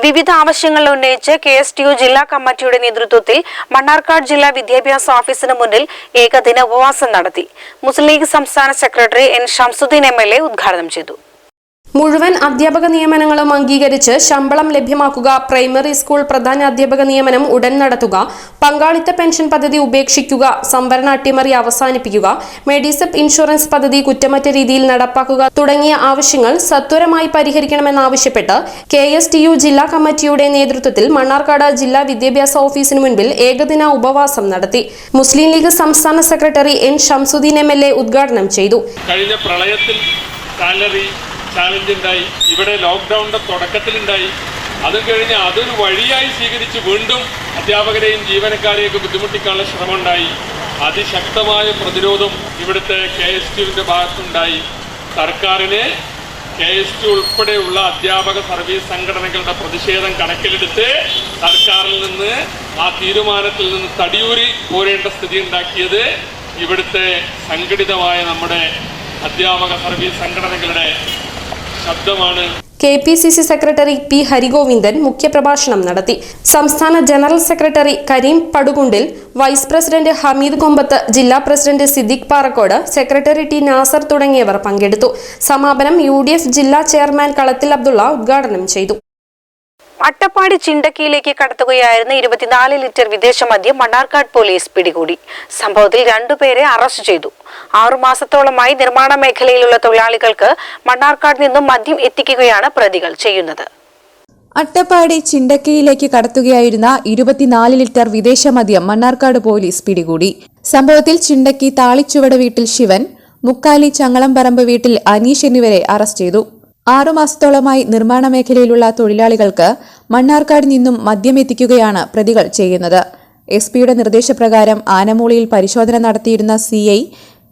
വിവിധ ആവശ്യങ്ങൾ ഉന്നയിച്ച് KSTU ജില്ലാ കമ്മിറ്റിയുടെ നേതൃത്വത്തിൽ മണ്ണാർക്കാട് ജില്ലാ വിദ്യാഭ്യാസ ഓഫീസിന് മുന്നിൽ ഏകദിന ഉപവാസം നടത്തി. മുസ്ലിം ലീഗ് സംസ്ഥാന സെക്രട്ടറി N ഷംസുദ്ദീൻ MLA ഉദ്ഘാടനം ചെയ്തു. മുഴുവൻ അധ്യാപക നിയമനങ്ങളും അംഗീകരിച്ച് ശമ്പളം ലഭ്യമാക്കുക, പ്രൈമറി സ്കൂൾ പ്രധാന അധ്യാപക നിയമനം ഉടൻ നടത്തുക, പങ്കാളിത്ത പെൻഷൻ പദ്ധതി ഉപേക്ഷിക്കുക, സംവരണ അട്ടിമറി അവസാനിപ്പിക്കുക, മെഡിസെപ്പ് ഇൻഷുറൻസ് പദ്ധതി കുറ്റമറ്റ രീതിയിൽ നടപ്പാക്കുക തുടങ്ങിയ ആവശ്യങ്ങൾ സത്വരമായി പരിഹരിക്കണമെന്നാവശ്യപ്പെട്ട് KSTU ജില്ലാ കമ്മിറ്റിയുടെ നേതൃത്വത്തിൽ മണ്ണാർക്കാട് ജില്ലാ വിദ്യാഭ്യാസ ഓഫീസിന് മുൻപിൽ ഏകദിന ഉപവാസം നടത്തി. മുസ്ലിം ലീഗ് സംസ്ഥാന സെക്രട്ടറി N ഷംസുദ്ദീൻ MLA ഉദ്ഘാടനം ചെയ്തു. കഴിഞ്ഞ പ്രളയത്തിൽ സാലറി ചാലഞ്ച് ഉണ്ടായി, ഇവിടെ ലോക്ക്ഡൌണിന്റെ തുടക്കത്തിലുണ്ടായി. അതും കഴിഞ്ഞ് അതൊരു വഴിയായി സ്വീകരിച്ച് വീണ്ടും അധ്യാപകരെയും ജീവനക്കാരെയൊക്കെ ബുദ്ധിമുട്ടിക്കാനുള്ള ശ്രമമുണ്ടായി. അതിശക്തമായ പ്രതിരോധം ഇവിടുത്തെ KSTUവിൻ്റെ ഭാഗത്തുണ്ടായി. സർക്കാരിനെ KSTU ഉൾപ്പെടെയുള്ള അധ്യാപക സർവീസ് സംഘടനകളുടെ പ്രതിഷേധം കണക്കിലെടുത്ത് സർക്കാരിൽ നിന്ന് ആ തീരുമാനത്തിൽ നിന്ന് തടിയൂരി പോരേണ്ട സ്ഥിതി ഉണ്ടാക്കിയത് ഇവിടുത്തെ സംഘടിതമായ നമ്മുടെ അധ്യാപക സർവീസ് സംഘടനകളുടെ ശബ്ദമാണ്. KPCC സെക്രട്ടറി P ഹരിഗോവിന്ദൻ മുഖ്യപ്രഭാഷണം നടത്തി. സംസ്ഥാന general secretary Karim Padukundil, vice president Hameed Kombath, ജില്ലാ president Siddique Parakkode, secretary T Nasar തുടങ്ങിയവർ പങ്കെടുത്തു. സമാപനം UDF ജില്ലാ ചെയർമാൻ കളത്തിൽ അബ്ദുള്ള ഉദ്ഘാടനം ചെയ്തു. അട്ടപ്പാടി ചിണ്ടക്കിയിലേക്ക് കടത്തുകയായിരുന്ന 24 ലിറ്റർ വിദേശ മദ്യം മണ്ണാർക്കാട് പോലീസ് പിടികൂടി. സംഭവത്തിൽ 2 പേരെ അറസ്റ്റ് ചെയ്തു. 6 മാസത്തോളമായി നിർമ്മാണ മേഖലയിലുള്ള തൊഴിലാളികൾക്ക് മണ്ണാർക്കാട് നിന്നും മദ്യം എത്തിക്കുകയാണ് പ്രതികൾ ചെയ്യുന്നത്. അട്ടപ്പാടി ചിണ്ടക്കയിലേക്ക് കടത്തുകയായിരുന്ന 24 ലിറ്റർ വിദേശ മദ്യം മണ്ണാർക്കാട് പോലീസ് പിടികൂടി. സംഭവത്തിൽ ചിണ്ടക്കി താളിച്ചുവട വീട്ടിൽ ശിവൻ, മുക്കാലി ചങ്ങളംപറമ്പ് വീട്ടിൽ അനീഷ് എന്നിവരെ അറസ്റ്റ് ചെയ്തു. 6 മാസത്തോളമായി നിർമ്മാണ മേഖലയിലുള്ള തൊഴിലാളികൾക്ക് മണ്ണാർക്കാട് നിന്നും മദ്യം എത്തിക്കുകയാണ് പ്രതികൾ ചെയ്യുന്നത്. SP-യുടെ നിർദ്ദേശപ്രകാരം ആനമൂളിയിൽ പരിശോധന നടത്തിയിരുന്ന CI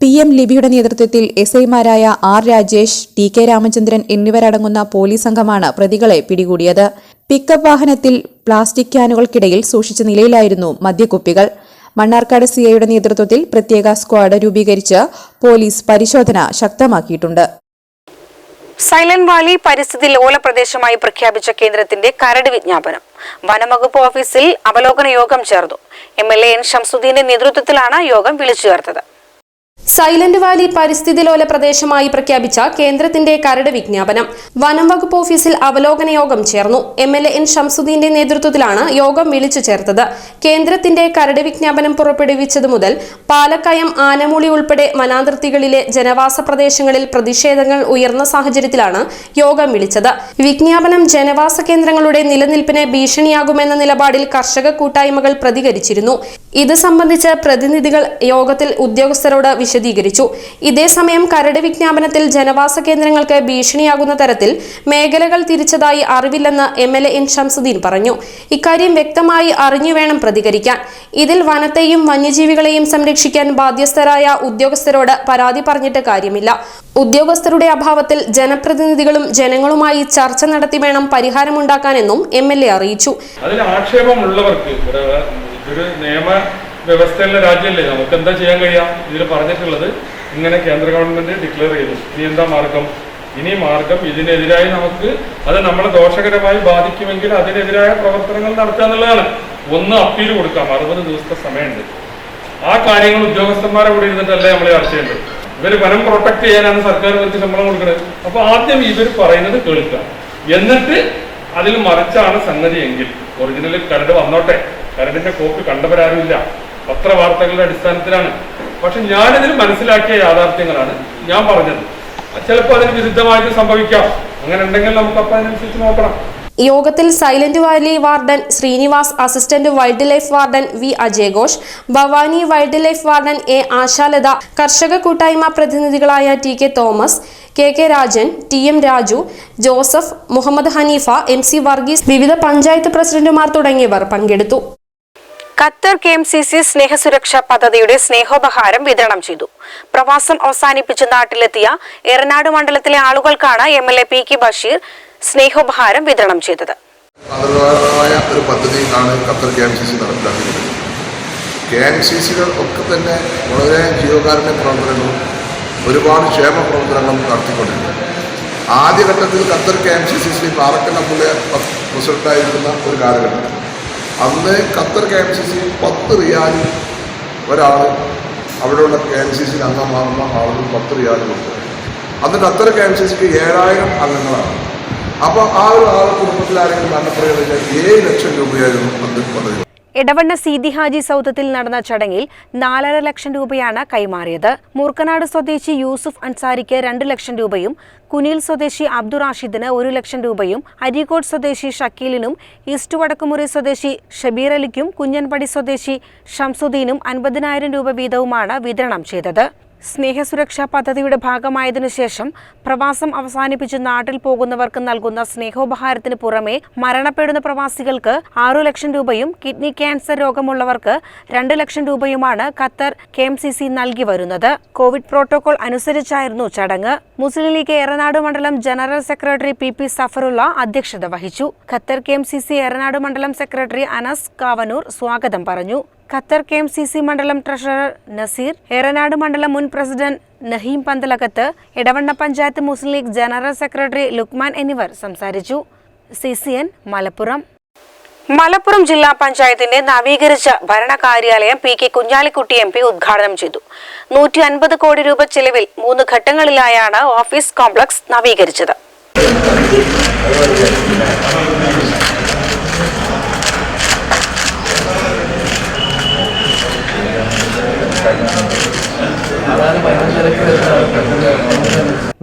PM ലിബിയുടെ നേതൃത്വത്തിൽ SI-മാരായ R രാജേഷ്, TK രാമചന്ദ്രൻ എന്നിവരടങ്ങുന്ന പോലീസ് സംഘമാണ് പ്രതികളെ പിടികൂടിയത്. പിക്കപ്പ് വാഹനത്തിൽ പ്ലാസ്റ്റിക് ക്യാനുകൾക്കിടയിൽ സൂക്ഷിച്ച നിലയിലായിരുന്നു മദ്യക്കുപ്പികൾ. മണ്ണാർക്കാട് CIയുടെ നേതൃത്വത്തിൽ പ്രത്യേക സ്ക്വാഡ് രൂപീകരിച്ച് പോലീസ് പരിശോധന ശക്തമാക്കിയിട്ടുണ്ട്. സൈലന്റ് വാലി പരിസ്ഥിതി ലോല പ്രദേശമായി പ്രഖ്യാപിച്ച കേന്ദ്രത്തിന്റെ കരട് വിജ്ഞാപനം വനംവകുപ്പ് ഓഫീസിൽ അവലോകന യോഗം ചേർന്നു. MLA N ഷംസുദ്ദീന്റെ നേതൃത്വത്തിലാണ് യോഗം വിളിച്ചു ചേർത്തത്. സൈലന്റ് വാലി പരിസ്ഥിതി ലോല പ്രദേശമായി പ്രഖ്യാപിച്ച കേന്ദ്രത്തിന്റെ കരട് വിജ്ഞാപനം വനം വകുപ്പ് ഓഫീസിൽ അവലോകന യോഗം ചേർന്നു. MLA N ഷംസുദ്ദീന്റെ നേതൃത്വത്തിലാണ് യോഗം വിളിച്ചു ചേർത്തത്. കേന്ദ്രത്തിന്റെ കരട് വിജ്ഞാപനം പുറപ്പെടുവിച്ചതു മുതൽ പാലക്കയം, ആനമൂളി ഉൾപ്പെടെ വനാതിർത്തികളിലെ ജനവാസ പ്രദേശങ്ങളിൽ പ്രതിഷേധങ്ങൾ ഉയർന്ന സാഹചര്യത്തിലാണ് യോഗം വിളിച്ചത്. വിജ്ഞാപനം ജനവാസ കേന്ദ്രങ്ങളുടെ നിലനിൽപ്പിന് ഭീഷണിയാകുമെന്ന നിലപാടിൽ കർഷക കൂട്ടായ്മകൾ പ്രതികരിച്ചിരുന്നു. ഇത് സംബന്ധിച്ച് പ്രതിനിധികൾ യോഗത്തിൽ ഉദ്യോഗസ്ഥരോട് വിശദീകരിച്ചു. ഇതേസമയം കരട് വിജ്ഞാപനത്തിൽ ജനവാസ കേന്ദ്രങ്ങൾക്ക് ഭീഷണിയാകുന്ന തരത്തിൽ മേഖലകൾ തിരിച്ചതായി അറിവില്ലെന്ന് MLA N ഷംസുദ്ദീൻ പറഞ്ഞു. ഇക്കാര്യം വ്യക്തമായി അറിഞ്ഞു വേണം പ്രതികരിക്കാൻ. ഇതിൽ വനത്തെയും വന്യജീവികളെയും സംരക്ഷിക്കാൻ ബാധ്യസ്ഥരായ ഉദ്യോഗസ്ഥരോട് പരാതി പറഞ്ഞിട്ട് കാര്യമില്ല. ഉദ്യോഗസ്ഥരുടെ അഭാവത്തിൽ ജനപ്രതിനിധികളും ജനങ്ങളുമായി ചർച്ച നടത്തി വേണം പരിഹാരമുണ്ടാക്കാനെന്നും MLA അറിയിച്ചു. അതിൽ ആക്ഷേപമുള്ളവർക്ക് ഒരു നിയമ വ്യവസ്ഥയുള്ള രാജ്യമല്ലേ, നമുക്ക് എന്താ ചെയ്യാൻ കഴിയാം? ഇതിൽ പറഞ്ഞിട്ടുള്ളത് ഇങ്ങനെ കേന്ദ്ര ഗവൺമെന്റ് ഡിക്ലെയർ ചെയ്തു. ഇനി എന്താ മാർഗം? ഇനി മാർഗം ഇതിനെതിരായി നമുക്ക് അത് നമ്മളെ ദോഷകരമായി ബാധിക്കുമെങ്കിൽ അതിനെതിരായ പ്രവർത്തനങ്ങൾ നടത്തുക എന്നുള്ളതാണ്. ഒന്ന് അപ്പീൽ കൊടുക്കാം, 60 ദിവസത്തെ സമയമുണ്ട്. ആ കാര്യങ്ങൾ ഉദ്യോഗസ്ഥന്മാരെ കൂടി ഇരുന്നിട്ടല്ലേ നമ്മൾ ചർച്ച ചെയ്യേണ്ടത്. ഇവർ വനം പ്രൊട്ടക്ട് ചെയ്യാനാണ് സർക്കാർ വെച്ച് ശമ്പളം കൊടുക്കുന്നത്. അപ്പൊ ആദ്യം ഇവർ പറയുന്നത് കേൾക്കുക, എന്നിട്ട് അതിൽ മറിച്ചാണ് സംഗതി എങ്കിൽ ഒറിജിനൽ കരട് വന്നോട്ടെ. കരടിന്റെ കോപ്പി കണ്ടവരാരുമില്ല, പത്രവാർത്തകളുടെ അടിസ്ഥാനത്തിലാണ്. പക്ഷെ ഞാനിതിൽ മനസ്സിലാക്കിയ യാഥാർത്ഥ്യങ്ങളാണ് ഞാൻ പറഞ്ഞത്. ചിലപ്പോൾ അതിന് വിരുദ്ധമായിട്ട് സംഭവിക്കാം. അങ്ങനെ ഉണ്ടെങ്കിൽ നമുക്ക് അപ്പം അതിനനുസരിച്ച് നോക്കണം. യോഗത്തിൽ Silent Valley warden Srinivas, assistant wild life warden V Ajay Ghosh, Bhavani wild life warden A Ashalatha, കർഷക കൂട്ടായ്മ പ്രതിനിധികളായ TK Thomas, K Rajan, TM Raju, Joseph, Muhammad Haneefa, MC Varghese, വിവിധ പഞ്ചായത്ത് പ്രസിഡന്റുമാർ തുടങ്ങിയവർ പങ്കെടുത്തു. ഖത്തർ KMCC സ്നേഹസുരക്ഷാ പദ്ധതിയുടെ സ്നേഹോപഹാരം വിതരണം ചെയ്തു. പ്രവാസം അവസാനിപ്പിച്ച് നാട്ടിലെത്തിയ എറനാട് മണ്ഡലത്തിലെ ആളുകൾക്കാണ് MLA PK ബഷീർ സ്നേഹോപഹാരം വിതരണം ചെയ്തത്. ഒരു പദ്ധതിയാണ് ഖത്തർ KMCC നടപ്പിലാക്കുന്നത്. KMCCകൾ ഒക്കെ തന്നെ വളരെ ജീവകാരുണ്യ പ്രവർത്തനങ്ങളും ഒരുപാട് ക്ഷേമ പ്രവർത്തനങ്ങളും നടത്തിക്കൊണ്ടിരിക്കുന്നു. ആദ്യഘട്ടത്തിൽ ഖത്തർ KMCC ശ്രീ പാറക്കൽ അബ്ദുള്ള പ്രസിഡന്റായിരിക്കുന്ന ഒരു കാലഘട്ടത്തിൽ അന്ന് ഖത്തർ KMCC 10 റിയാൽ ഒരാൾ അവിടെയുള്ള KMCC അംഗമാകുന്ന ആളുകൾ 10 റിയാൽ കൊടുത്തത്. അന്ന് ഖത്തർ KMCCക്ക് 7000 അംഗങ്ങളാണ്. അപ്പോൾ ആ ഒരു ആൾ കുടുംബത്തിൽ ആരെങ്കിലും മരണപ്പെടുകയാണെങ്കിൽ 7 ലക്ഷം രൂപയായിരുന്നു അന്ന് പദ്ധതി. എടവണ്ണ സീതി ഹാജി സൗദത്തിൽ നടന്ന ചടങ്ങിൽ 4.5 ലക്ഷം രൂപയാണ് കൈമാറിയത്. മൂർക്കനാട് സ്വദേശി യൂസുഫ് അൻസാരിക്ക് 2 ലക്ഷം രൂപയും, കുനിയിൽ സ്വദേശി അബ്ദുൾ റാഷിദിന് 1 ലക്ഷം രൂപയും, അരീക്കോട് സ്വദേശി ഷക്കീലിനും, ഈസ്റ്റ് വടക്കുമുറി സ്വദേശി ഷബീർ അലിക്കും, കുഞ്ഞൻപടി സ്വദേശി ഷംസുദ്ദീനും 50,000 രൂപ വീതവുമാണ് വിതരണം ചെയ്തത്. സ്നേഹസുരക്ഷാ പദ്ധതിയുടെ ഭാഗമായതിനു ശേഷം പ്രവാസം അവസാനിപ്പിച്ച് നാട്ടിൽ പോകുന്നവർക്ക് നൽകുന്ന സ്നേഹോപഹാരത്തിന് പുറമെ മരണപ്പെടുന്ന പ്രവാസികൾക്ക് 6 ലക്ഷം രൂപയും കിഡ്നി ക്യാൻസർ രോഗമുള്ളവർക്ക് 2 ലക്ഷം രൂപയുമാണ് ഖത്തർ KMCC നൽകി വരുന്നത്. കോവിഡ് പ്രോട്ടോകോൾ അനുസരിച്ചായിരുന്നു ചടങ്ങ്. മുസ്ലിം ലീഗ് എറനാട് മണ്ഡലം ജനറൽ സെക്രട്ടറി PP സഫറുള്ള അധ്യക്ഷത വഹിച്ചു. ഖത്തർ KMCC എറനാട് മണ്ഡലം സെക്രട്ടറി അനസ് കാവനൂർ സ്വാഗതം പറഞ്ഞു. ഖത്തർ KMCC മണ്ഡലം ട്രഷറർ നസീർ, എറനാട് മണ്ഡലം മുൻ പ്രസിഡന്റ് നഹീം പന്തലകത്ത്, എടവണ്ണ പഞ്ചായത്ത് മുസ്ലിം ലീഗ് ജനറൽ സെക്രട്ടറി ലുക്മാൻ എന്നിവർ സംസാരിച്ചു. CCN മലപ്പുറം. മലപ്പുറം ജില്ലാ പഞ്ചായത്തിന്റെ നവീകരിച്ച ഭരണകാര്യാലയം PK കുഞ്ഞാലിക്കുട്ടി MP ഉദ്ഘാടനം ചെയ്തു. 150 കോടി രൂപ ചെലവിൽ 3 ഘട്ടങ്ങളിലായാണ് ഓഫീസ് കോംപ്ലക്സ് നവീകരിച്ചത്.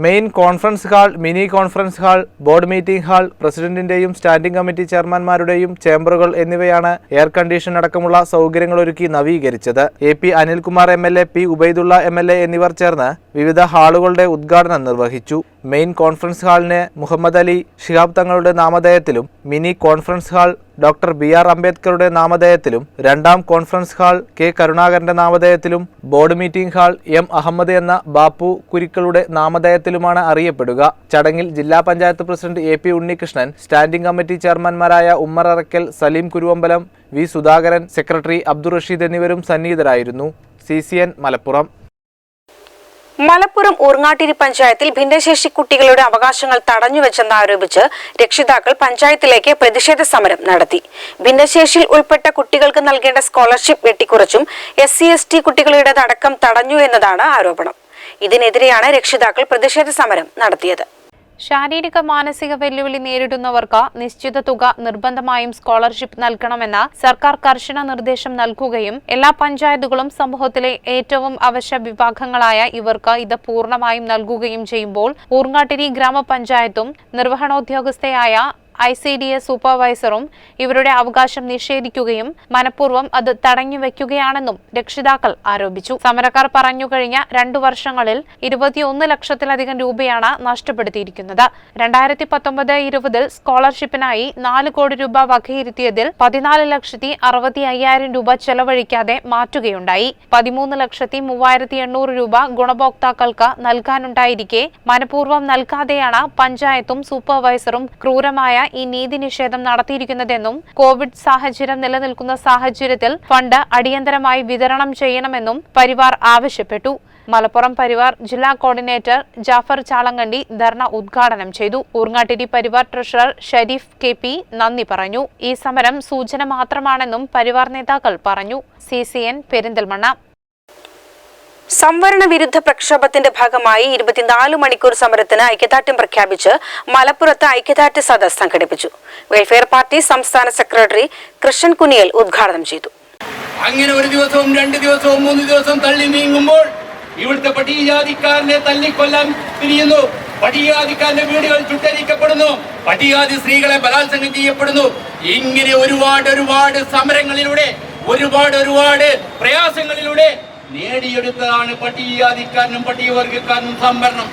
Main conference hall, mini conference hall, board meeting hall, പ്രസിഡന്റിന്റെയും സ്റ്റാൻഡിംഗ് കമ്മിറ്റി ചെയർമാൻമാരുടെയും ചേംബറുകൾ എന്നിവയാണ് എയർ കണ്ടീഷൻ അടക്കമുള്ള സൗകര്യങ്ങളൊരുക്കി നവീകരിച്ചത്. AP Anilkumar MLA, P Ubaidullah MLA എന്നിവർ ചേർന്ന് വിവിധ ഹാളുകളുടെ ഉദ്ഘാടനം നിർവഹിച്ചു. മെയിൻ കോൺഫറൻസ് ഹാളിന് മുഹമ്മദ് അലി ശിഹാബ് തങ്ങളുടെ നാമധേയത്തിലും, mini conference hall doctor BR അംബേദ്കറുടെ നാമധേയത്തിലും, രണ്ടാം കോൺഫറൻസ് ഹാൾ K കരുണാകരന്റെ നാമധേയത്തിലും, board meeting hall M Ahmed എന്ന ബാപ്പു കുരിക്കളുടെ നാമധേയത്തിലുമാണ് അറിയപ്പെടുക. ചടങ്ങിൽ ജില്ലാ panchayat president AP Unnikrishnan, standing committee ചെയർമാൻമാരായ ഉമ്മർ അറക്കൽ, സലീം കുരുവമ്പലം, V സുധാകരൻ, സെക്രട്ടറി അബ്ദുൾ റഷീദ് എന്നിവരും സന്നിഹിതരായിരുന്നു. CCN മലപ്പുറം. മലപ്പുറം ഊർങ്ങാട്ടിരി പഞ്ചായത്തിൽ ഭിന്നശേഷി കുട്ടികളുടെ അവകാശങ്ങൾ തടഞ്ഞുവെച്ചെന്നാരോപിച്ച് രക്ഷിതാക്കൾ പഞ്ചായത്തിലേക്ക് പ്രതിഷേധ സമരം നടത്തി. ഭിന്നശേഷിയിൽ ഉൾപ്പെട്ട കുട്ടികൾക്ക് നൽകേണ്ട സ്കോളർഷിപ്പ് വെട്ടിക്കുറച്ചും SC/ST കുട്ടികളുടേതടക്കം തടഞ്ഞു എന്നതാണ് ആരോപണം. ഇതിനെതിരെയാണ് രക്ഷിതാക്കൾ പ്രതിഷേധ സമരം നടത്തിയത്. ശാരീരിക മാനസിക വെല്ലുവിളി നേരിടുന്നവർക്ക് നിശ്ചിത തുക നിർബന്ധമായും സ്കോളർഷിപ്പ് നൽകണമെന്ന സർക്കാർ കർശന നിർദ്ദേശം നൽകുകയും എല്ലാ പഞ്ചായത്തുകളും സമൂഹത്തിലെ ഏറ്റവും അവശ്യ വിഭാഗങ്ങളായ ഇവർക്ക് ഇത് പൂർണ്ണമായും നൽകുകയും ചെയ്യുമ്പോൾ ഊർങ്ങാട്ടിരി ഗ്രാമപഞ്ചായത്തും നിർവഹണോദ്യോഗസ്ഥയായ ICDS സൂപ്പർവൈസറും ഇവരുടെ അവകാശം നിഷേധിക്കുകയും മനഃപൂർവ്വം അത് തടഞ്ഞുവെക്കുകയാണെന്നും രക്ഷിതാക്കൾ ആരോപിച്ചു. സമരക്കാർ പറഞ്ഞുകഴിഞ്ഞ 2 വർഷങ്ങളിൽ 21 ലക്ഷത്തിലധികം രൂപയാണ് നഷ്ടപ്പെടുത്തിയിരിക്കുന്നത്. 2019-20 സ്കോളർഷിപ്പിനായി 4 കോടി രൂപ വകയിരുത്തിയതിൽ 14,60,50,000 രൂപ ചെലവഴിക്കാതെ മാറ്റുകയുണ്ടായി. 13,03,800 രൂപ ഗുണഭോക്താക്കൾക്ക് നൽകാനുണ്ടായിരിക്കെ മനഃപൂർവ്വം നൽകാതെയാണ് പഞ്ചായത്തും സൂപ്പർവൈസറും ക്രൂരമായ ഈ നീതി നിഷേധം നടത്തിയിരിക്കുന്നതെന്നും കോവിഡ് സാഹചര്യം നിലനിൽക്കുന്ന സാഹചര്യത്തിൽ ഫണ്ട് അടിയന്തരമായി വിതരണം ചെയ്യണമെന്നും പരിവാർ ആവശ്യപ്പെട്ടു. മലപ്പുറം പരിവാർ ജില്ലാ കോർഡിനേറ്റർ ജാഫർ ചാളങ്കണ്ടി ധർണ ഉദ്ഘാടനം ചെയ്തു. ഊർങ്ങാട്ടിരി പരിവാർ ട്രഷറർ ഷരീഫ് KP നന്ദി പറഞ്ഞു. ഈ സമരം സൂചന മാത്രമാണെന്നും പരിവാർ നേതാക്കൾ പറഞ്ഞു. CCN പെരിന്തൽമണ്ണ. സംവരണ വിരുദ്ധ പ്രക്ഷോഭത്തിന്റെ ഭാഗമായി 24 മണിക്കൂർ സമരത്തിന് ഐക്യദാർഢ്യം പ്രഖ്യാപിച്ച് മലപ്പുറത്ത് ഐക്യദാർഢ്യ സദസ്സ് സംഘടിപ്പിച്ചു. വെൽഫെയർ പാർട്ടി സംസ്ഥാന സെക്രട്ടറി കൃഷ്ണൻ കുനിയൽ ഉദ്ഘാടനം ചെയ്തു. അങ്ങനെ ഒരു ദിവസവും 2 ദിവസവും 3 ദിവസം തള്ളി നീങ്ങുമ്പോൾ ഇവിടുത്തെ പട്ടികജാതിക്കാരനെ തല്ലിക്കൊല്ലാൻ തിരിയുന്നു. പട്ടികജാതിക്കാരന്റെ വീടുകൾ ചുട്ടരിക്കപ്പെടുന്നു. പട്ടികജാതി സ്ത്രീകളെ ബലാത്സംഗം ചെയ്യപ്പെടുന്നു. ഇങ്ങനെ ഒരുപാട് സമരങ്ങളിലൂടെ ഒരുപാട് പ്രയാസങ്ങളിലൂടെ നേടിയെടുത്തതാണ് പട്ടികജാതിക്കാരനും പട്ടികവർഗക്കാരനും സംവരണം.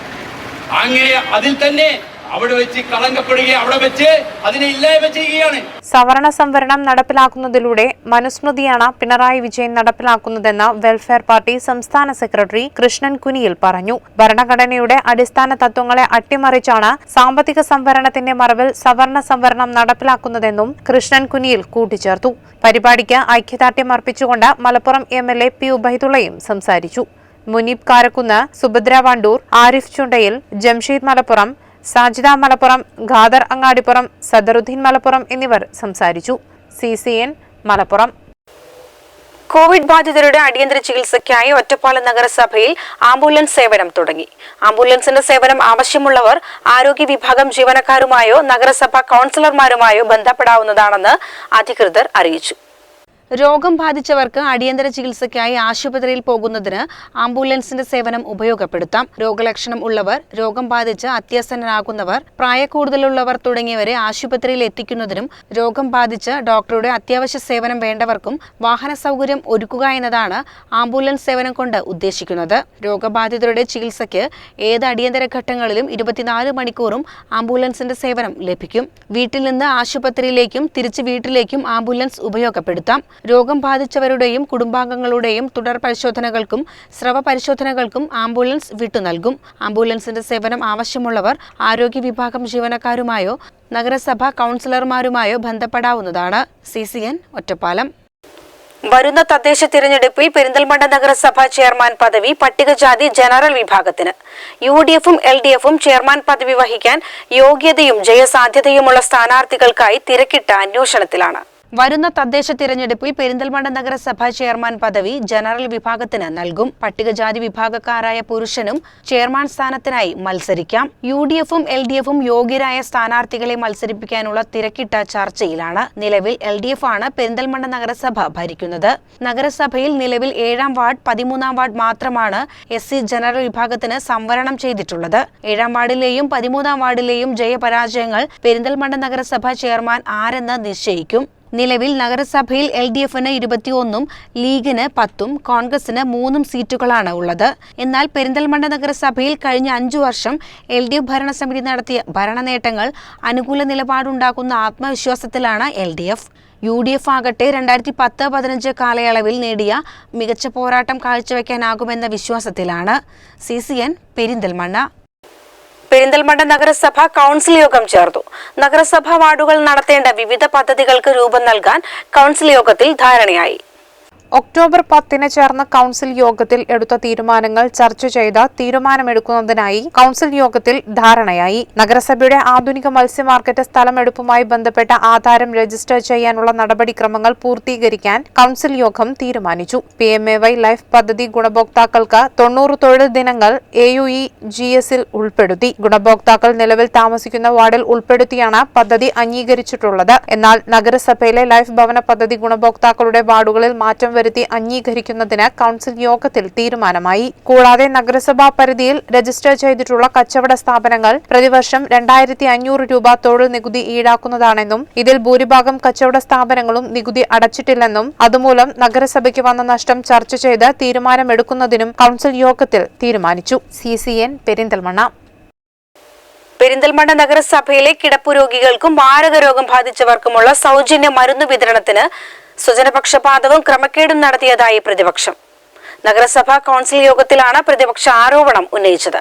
അങ്ങനെ അതിൽ തന്നെ അവിടെ വെച്ച് കളങ്കപ്പെടുകയും അവിടെ വെച്ച് അതിനെ ഇല്ലായ്മ ചെയ്യുകയാണ്. സവർണ സംവരണം നടപ്പിലാക്കുന്നതിലൂടെ മനുസ്മൃതിയാണ് പിണറായി വിജയൻ നടപ്പിലാക്കുന്നതെന്ന് വെൽഫെയർ പാർട്ടി സംസ്ഥാന സെക്രട്ടറി കൃഷ്ണൻ കുനിയിൽ പറഞ്ഞു. ഭരണഘടനയുടെ അടിസ്ഥാന തത്വങ്ങളെ അട്ടിമറിച്ചാണ് സാമ്പത്തിക സംവരണത്തിന്റെ മറവിൽ സവർണ സംവരണം നടപ്പിലാക്കുന്നതെന്നും കൃഷ്ണൻ കുനിയിൽ കൂട്ടിച്ചേർത്തു. പരിപാടിക്ക് ഐക്യദാർഢ്യം അർപ്പിച്ചുകൊണ്ട് മലപ്പുറം MLA P ഉബൈദുള്ളയും സംസാരിച്ചു. മുനീബ് കാരക്കുന്ന്, സുഭദ്ര വണ്ടൂർ, ആരിഫ് ചുണ്ടയിൽ, ജംഷീദ് മലപ്പുറം, സാജിദ മലപ്പുറം, ഖാദർ അങ്ങാടിപ്പുറം, സദറുദ്ദീൻ മലപ്പുറം എന്നിവർ സംസാരിച്ചു. CCN മലപ്പുറം. കോവിഡ് ബാധിതരുടെ അടിയന്തര ചികിത്സയ്ക്കായി ഒറ്റപ്പാലം നഗരസഭയിൽ ആംബുലൻസ് സേവനം തുടങ്ങി. ആംബുലൻസിന്റെ സേവനം ആവശ്യമുള്ളവർ ആരോഗ്യ വിഭാഗം ജീവനക്കാരുമായോ നഗരസഭാ കൌൺസിലർമാരുമായോ ബന്ധപ്പെടാവുന്നതാണെന്ന് അധികൃതർ അറിയിച്ചു. രോഗം ബാധിച്ചവർക്ക് അടിയന്തര ചികിത്സയ്ക്കായി ആശുപത്രിയിൽ പോകുന്നതിന് ആംബുലൻസിന്റെ സേവനം ഉപയോഗപ്പെടുത്താം. രോഗലക്ഷണം ഉള്ളവർ, രോഗം ബാധിച്ച് അത്യാസന്നരാകുന്നവർ, പ്രായക്കൂടുതലുള്ളവർ തുടങ്ങിയവരെ ആശുപത്രിയിൽ എത്തിക്കുന്നതിനും രോഗം ബാധിച്ച് ഡോക്ടറുടെ അത്യാവശ്യ സേവനം വേണ്ടവർക്കും വാഹന സൗകര്യം ഒരുക്കുക എന്നതാണ് ആംബുലൻസ് സേവനം കൊണ്ട് ഉദ്ദേശിക്കുന്നത്. രോഗബാധിതരുടെ ചികിത്സയ്ക്ക് ഏത് അടിയന്തര ഘട്ടങ്ങളിലും 24 മണിക്കൂറും ആംബുലൻസിന്റെ സേവനം ലഭിക്കും. വീട്ടിൽ നിന്ന് ആശുപത്രിയിലേക്കും തിരിച്ച് വീട്ടിലേക്കും ആംബുലൻസ് ഉപയോഗപ്പെടുത്താം. രോഗം ബാധിച്ചവരുടെയും കുടുംബാംഗങ്ങളുടെയും തുടർ പരിശോധനകൾക്കും സ്രവ പരിശോധനകൾക്കും ആംബുലൻസ് വിട്ടു നൽകും. ആംബുലൻസിന്റെ സേവനം ആവശ്യമുള്ളവർ ആരോഗ്യ വിഭാഗം ജീവനക്കാരുമായോ നഗരസഭാ കൌൺസിലർമാരുമായോ ബന്ധപ്പെടാവുന്നതാണ്. CCN ഒറ്റപ്പാലം. വരുന്ന തദ്ദേശ തിരഞ്ഞെടുപ്പിൽ പെരിന്തൽമണ്ണ നഗരസഭാ ചെയർമാൻ പദവി പട്ടികജാതി ജനറൽ വിഭാഗത്തിന്. UDFും LDFും ചെയർമാൻ പദവി വഹിക്കാൻ യോഗ്യതയും ജയസാധ്യതയുമുള്ള സ്ഥാനാർത്ഥികൾക്കായി തിരക്കിട്ട അന്വേഷണത്തിലാണ്. വരുന്ന തദ്ദേശ തിരഞ്ഞെടുപ്പിൽ പെരിന്തൽമണ്ണ നഗരസഭാ ചെയർമാൻ പദവി ജനറൽ വിഭാഗത്തിന് നൽകും. പട്ടികജാതി വിഭാഗക്കാരായ പുരുഷനും ചെയർമാൻ സ്ഥാനത്തിനായി മത്സരിക്കാം. UDFും LDFും യോഗ്യരായ സ്ഥാനാർത്ഥികളെ മത്സരിപ്പിക്കാനുള്ള തിരക്കിട്ട ചർച്ചയിലാണ്. നിലവിൽ LDF ആണ് പെരിന്തൽമണ്ണ നഗരസഭ ഭരിക്കുന്നത്. നഗരസഭയിൽ നിലവിൽ 7ാം വാർഡ് 13ാം വാർഡ് മാത്രമാണ് SC ജനറൽ വിഭാഗത്തിന് സംവരണം ചെയ്തിട്ടുള്ളത്. 7ാം വാർഡിലെയും 13ാം വാർഡിലെയും ജയപരാജയങ്ങൾ പെരിന്തൽമണ്ണ നഗരസഭാ ചെയർമാൻ ആരെന്ന് നിശ്ചയിക്കും. നിലവിൽ നഗരസഭയിൽ LDFന് 21ഉം ലീഗിന് 10ഉം കോൺഗ്രസിന് 3ഉം സീറ്റുകളാണ് ഉള്ളത്. എന്നാൽ പെരിന്തൽമണ്ണ നഗരസഭയിൽ കഴിഞ്ഞ 5 വർഷം LDF ഭരണസമിതി നടത്തിയ ഭരണ നേട്ടങ്ങൾ അനുകൂല നിലപാടുണ്ടാക്കുന്ന ആത്മവിശ്വാസത്തിലാണ് LDF. UDF ആകട്ടെ 2010-15 കാലയളവിൽ നേടിയ മികച്ച പോരാട്ടം കാഴ്ചവെക്കാനാകുമെന്ന വിശ്വാസത്തിലാണ്. CCN പെരിന്തൽമണ്ണ. പെരിന്തൽമണ്ണ നഗരസഭ കൌൺസിൽ യോഗം ചേർന്നു. നഗരസഭാ വാർഡുകൾ നടത്തേണ്ട വിവിധ പദ്ധതികൾക്ക് രൂപം നൽകാൻ കൌൺസിൽ യോഗത്തിൽ ധാരണയായി. ഒക്ടോബർ 10 ചേർന്ന കൌൺസിൽ യോഗത്തിൽ എടുത്ത തീരുമാനങ്ങൾ ചർച്ച ചെയ്ത് തീരുമാനമെടുക്കുന്നതിനായി കൌൺസിൽ യോഗത്തിൽ ധാരണയായി. നഗരസഭയുടെ ആധുനിക മത്സ്യ മാർക്കറ്റ് സ്ഥലമെടുപ്പുമായി ബന്ധപ്പെട്ട ആധാരം രജിസ്റ്റർ ചെയ്യാനുള്ള നടപടിക്രമങ്ങൾ പൂർത്തീകരിക്കാൻ കൌൺസിൽ യോഗം തീരുമാനിച്ചു. PMAY ലൈഫ് പദ്ധതി ഗുണഭോക്താക്കൾക്ക് 90 തൊഴിൽ ദിനങ്ങൾ AUEGSൽ ഉൾപ്പെടുത്തി. ഗുണഭോക്താക്കൾ നിലവിൽ താമസിക്കുന്ന വാർഡിൽ ഉൾപ്പെടുത്തിയാണ് പദ്ധതി അംഗീകരിച്ചിട്ടുള്ളത്. എന്നാൽ നഗരസഭയിലെ ലൈഫ് ഭവന പദ്ധതി ഗുണഭോക്താക്കളുടെ വാർഡുകളിൽ മാറ്റം വരുത്തി അംഗീകരിക്കുന്നതിന് കൌൺസിൽ യോഗത്തിൽ തീരുമാനമായി. കൂടാതെ നഗരസഭാ പരിധിയിൽ രജിസ്റ്റർ ചെയ്തിട്ടുള്ള കച്ചവട സ്ഥാപനങ്ങൾ പ്രതിവർഷം 2500 രൂപ തൊഴിൽ നികുതി ഈടാക്കുന്നതാണെന്നും ഇതിൽ ഭൂരിഭാഗം കച്ചവട സ്ഥാപനങ്ങളും നികുതി അടച്ചിട്ടില്ലെന്നും അതുമൂലം നഗരസഭയ്ക്ക് വന്ന നഷ്ടം ചർച്ച ചെയ്ത് തീരുമാനമെടുക്കുന്നതിനും കൌൺസിൽ യോഗത്തിൽ തീരുമാനിച്ചു. CCN പെരിന്തൽമണ്ണ. പെരിന്തൽമണ്ണ നഗരസഭയിലെ കിടപ്പു രോഗികൾക്കും മാരക രോഗം ബാധിച്ചവർക്കുമുള്ള സൗജന്യ മരുന്ന് വിതരണത്തിന് സ്വജനപക്ഷപാതവും ക്രമക്കേടും നടത്തിയതായി പ്രതിപക്ഷം. നഗരസഭാ കൌൺസിൽ യോഗത്തിലാണ് പ്രതിപക്ഷ ആരോപണം ഉന്നയിച്ചത്.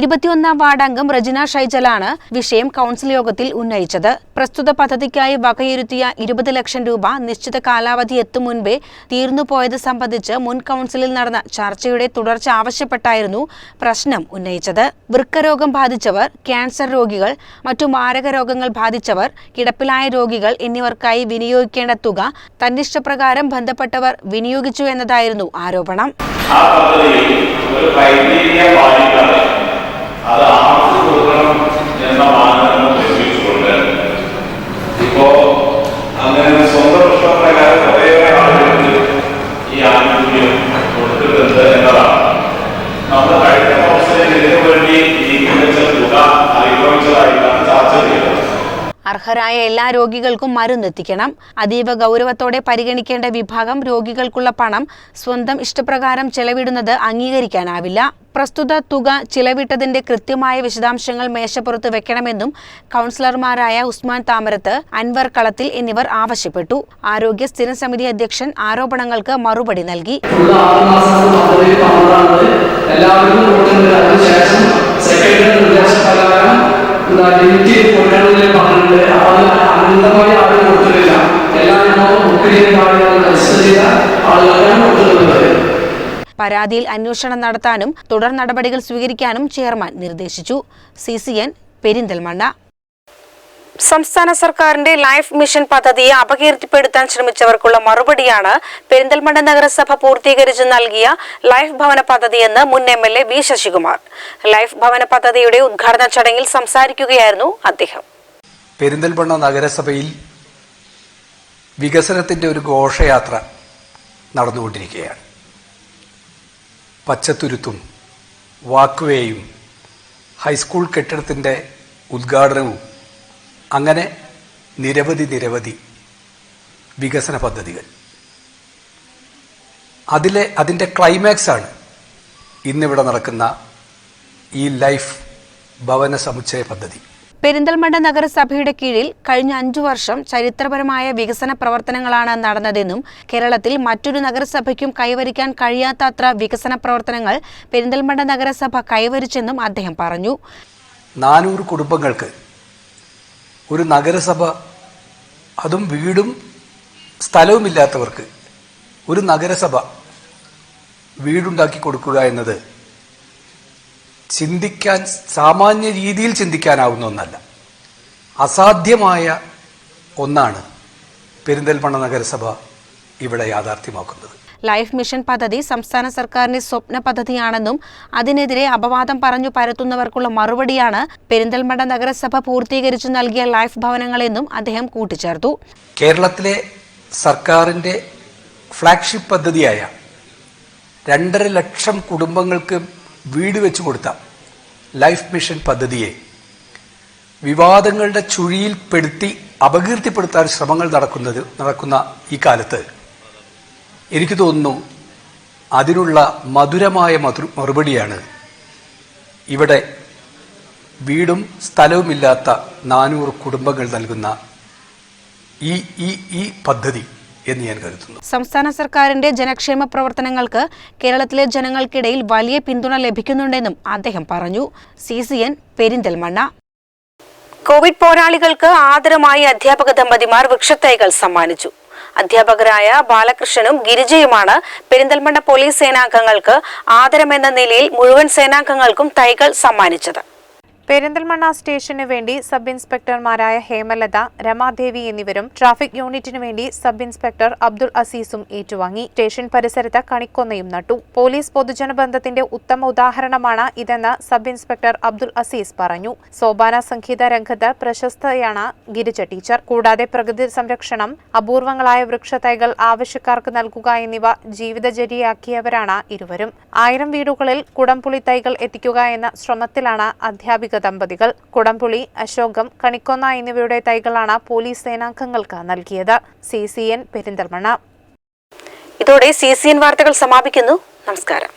21-ാം വാർഡ് അംഗം റജിന ഷൈജലാണ് വിഷയം കൌൺസിൽ യോഗത്തിൽ ഉന്നയിച്ചത്. പ്രസ്തുത പദ്ധതിക്കായി വകയിരുത്തിയ 20 ലക്ഷം രൂപ നിശ്ചിത കാലാവധി എത്തും മുൻപേ തീർന്നുപോയത് സംബന്ധിച്ച് മുൻ കൌൺസിലിൽ നടന്ന ചർച്ചയുടെ തുടർച്ച ആവശ്യപ്പെട്ടായിരുന്നു പ്രശ്നം ഉന്നയിച്ചത്. വൃക്കരോഗം ബാധിച്ചവർ, ക്യാൻസർ രോഗികൾ, മറ്റു മാരക രോഗങ്ങൾ ബാധിച്ചവർ, കിടപ്പിലായ രോഗികൾ എന്നിവർക്കായി വിനിയോഗിക്കേണ്ട തുക തന്നിഷ്ടപ്രകാരം ബന്ധപ്പെട്ടവർ വിനിയോഗിച്ചു എന്നതായിരുന്നു ആരോപണം. അത് ആർക്ക് കൊടുക്കണം എന്ന മാനദണ്ഡം ലഭിച്ചുകൊണ്ട് ഇപ്പോ അങ്ങനെ സ്വന്തം ഇഷ്ടപ്രകാരം കുറേയേറെ ആളുകൾക്ക് ഈ ആനുകൂല്യം കൊടുത്തിട്ടുണ്ട് എന്നതാണ്. നമ്മൾ കഴിഞ്ഞ കൗൺസിലിൽ ഇതിനു വേണ്ടി ഈ തുക അനുഭവിച്ചതായിട്ടാണ് ചർച്ച ചെയ്തത്. അർഹരായ എല്ലാ രോഗികൾക്കും മരുന്നെത്തിക്കണം. അതീവ ഗൗരവത്തോടെ പരിഗണിക്കേണ്ട വിഭാഗം രോഗികൾക്കുള്ള പണം സ്വന്തം ഇഷ്ടപ്രകാരം ചെലവിടുന്നത് അംഗീകരിക്കാനാവില്ല. പ്രസ്തുത തുക ചിലവിട്ടതിന്റെ കൃത്യമായ വിശദാംശങ്ങൾ മേശപ്പുറത്ത് വെക്കണമെന്നും കൌൺസിലർമാരായ ഉസ്മാൻ താമരത്ത്, അൻവർ കളത്തിൽ എന്നിവർ ആവശ്യപ്പെട്ടു. ആരോഗ്യ സ്ഥിരം സമിതി അധ്യക്ഷൻ ആരോപണങ്ങൾക്ക് മറുപടി നൽകി. പരാതിയിൽ അന്വേഷണം നടത്താനും തുടർ നടപടികൾ സ്വീകരിക്കാനും ചെയർമാൻ നിർദ്ദേശിച്ചു. CCN പെരിന്തൽമണ്ണ. സംസ്ഥാന സർക്കാരിന്റെ ലൈഫ് മിഷൻ പദ്ധതിയെ അപകീർത്തിപ്പെടുത്താൻ ശ്രമിച്ചവർക്കുള്ള മറുപടിയാണ് പെരിന്തൽമണ്ണ നഗരസഭ പൂർത്തീകരിച്ച് നൽകിയ ലൈഫ് ഭവന പദ്ധതിയെന്ന് മുൻ MLA വി ശശികുമാർ. ലൈഫ് ഭവന പദ്ധതിയുടെ ഉദ്ഘാടന ചടങ്ങിൽ സംസാരിക്കുകയായിരുന്നു അദ്ദേഹം. പെരിന്തൽമണ്ണ നഗരസഭയിൽ വികസനത്തിന്റെ ഒരു ഘോഷയാത്ര നടന്നുകൊണ്ടിരിക്കുകയാണ്. പച്ചത്തുരുത്തും വാക്ക്വേയും ഹൈസ്കൂൾ കെട്ടിടത്തിൻ്റെ ഉദ്ഘാടനവും അങ്ങനെ നിരവധി വികസന പദ്ധതികൾ. അതിൻ്റെ ക്ലൈമാക്സാണ് ഇന്നിവിടെ നടക്കുന്ന ഈ ലൈഫ് ഭവന സമുച്ചയ പദ്ധതി. പെരിന്തൽമണ്ണ നഗരസഭയുടെ കീഴിൽ കഴിഞ്ഞ 5 വർഷം ചരിത്രപരമായ വികസന പ്രവർത്തനങ്ങളാണ് നടന്നതെന്നും കേരളത്തിൽ മറ്റൊരു നഗരസഭയ്ക്കും കൈവരിക്കാൻ കഴിയാത്തത്ര വികസന പ്രവർത്തനങ്ങൾ പെരിന്തൽമണ്ണ നഗരസഭ കൈവരിച്ചെന്നും അദ്ദേഹം പറഞ്ഞു. 400 കുടുംബങ്ങൾക്ക് ഒരു നഗരസഭ, അതും വീടും സ്ഥലവുമില്ലാത്തവർക്ക് ഒരു നഗരസഭ വീടുണ്ടാക്കി കൊടുക്കുക എന്നത് ചിന്തിക്കാൻ, സാമാന്യ രീതിയിൽ ചിന്തിക്കാനാവുന്ന ഒന്നല്ല, അസാധ്യമായ ഒന്നാണ് പെരിന്തൽമണ്ണ നഗരസഭ ഇവിടെ യാഥാർത്ഥ്യമാക്കുന്നത്. ലൈഫ് മിഷൻ പദ്ധതി സംസ്ഥാന സർക്കാരിന്റെ സ്വപ്ന പദ്ധതിയാണെന്നും അതിനെതിരെ അപവാദം പറഞ്ഞു പരത്തുന്നവർക്കുള്ള മറുപടിയാണ് പെരിന്തൽമണ്ണ നഗരസഭ പൂർത്തീകരിച്ചു നൽകിയ ലൈഫ് ഭവനങ്ങളെന്നും അദ്ദേഹം കൂട്ടിച്ചേർത്തു. കേരളത്തിലെ സർക്കാരിന്റെ ഫ്ലാഗ്ഷിപ്പ് പദ്ധതിയായ 2.5 ലക്ഷം കുടുംബങ്ങൾക്ക് വീട് വെച്ചു കൊടുത്ത ലൈഫ് മിഷൻ പദ്ധതിയെ വിവാദങ്ങളുടെ ചുഴിയിൽപ്പെടുത്തി അപകീർത്തിപ്പെടുത്താൻ ശ്രമങ്ങൾ നടക്കുന്ന ഈ കാലത്ത് എനിക്ക് തോന്നുന്നു അതിനുള്ള മധുരമായ മറുപടിയാണ് ഇവിടെ വീടും സ്ഥലവുമില്ലാത്ത 400 കുടുംബങ്ങൾ നൽകുന്ന ഈ പദ്ധതി എന്ന് ഞാൻ കരുതുന്നു. സംസ്ഥാന സർക്കാരിന്റെ ജനക്ഷേമ പ്രവർത്തനങ്ങൾക്ക് കേരളത്തിലെ ജനങ്ങൾക്കിടയിൽ വലിയ പിന്തുണ ലഭിക്കുന്നുണ്ടെന്നും അദ്ദേഹം പറഞ്ഞു. CCN പെരിന്തൽമണ്ണ. കോവിഡ് പോരാളികൾക്ക് ആദരമായി അധ്യാപക ദമ്പതിമാർ വൃക്ഷത്തൈകൾ സമ്മാനിച്ചു. അധ്യാപകരായ ബാലകൃഷ്ണനും ഗിരിജയുമാണ് പെരിന്തൽമണ്ണ പോലീസ് സേനാംഗങ്ങൾക്ക് ആദരമെന്ന നിലയിൽ മുഴുവൻ സേനാംഗങ്ങൾക്കും തൈകൾ സമ്മാനിച്ചത്. പെരിന്തൽമണ്ണ സ്റ്റേഷന് വേണ്ടി സബ് ഇൻസ്പെക്ടർമാരായ ഹേമലത, രമാദേവി എന്നിവരും ട്രാഫിക് യൂണിറ്റിനു വേണ്ടി സബ് ഇൻസ്പെക്ടർ അബ്ദുൾ അസീസും ഏറ്റുവാങ്ങി. സ്റ്റേഷൻ പരിസരത്ത് കണിക്കൊന്നയും നട്ടു. പോലീസ് പൊതുജന ബന്ധത്തിന്റെ ഉത്തമ ഉദാഹരണമാണ് ഇതെന്ന് സബ് ഇൻസ്പെക്ടർ അബ്ദുൾ അസീസ് പറഞ്ഞു. സോപാന സംഗീത രംഗത്ത് പ്രശസ്തയാണ് ഗിരിജ ടീച്ചർ. കൂടാതെ പ്രകൃതി സംരക്ഷണം, അപൂർവങ്ങളായ വൃക്ഷത്തൈകൾ ആവശ്യക്കാർക്ക് നൽകുക എന്നിവ ജീവിതചര്യയാക്കിയവരാണ് ഇരുവരും. 1000 വീടുകളിൽ കുടംപുളി തൈകൾ എത്തിക്കുക എന്ന ശ്രമത്തിലാണ് അധ്യാപിക ദമ്പതികൾ. കുടംപുളി, അശോകം, കണിക്കൊന്ന എന്നിവയുടെ തൈകളാണ് പോലീസ് സേനാംഗങ്ങൾക്ക് നൽകിയത്. CCN പെരിന്തൽമണ്ണ. ഇതോടെ CCN വാർത്തകൾ സമാപിക്കുന്നു. നമസ്കാരം.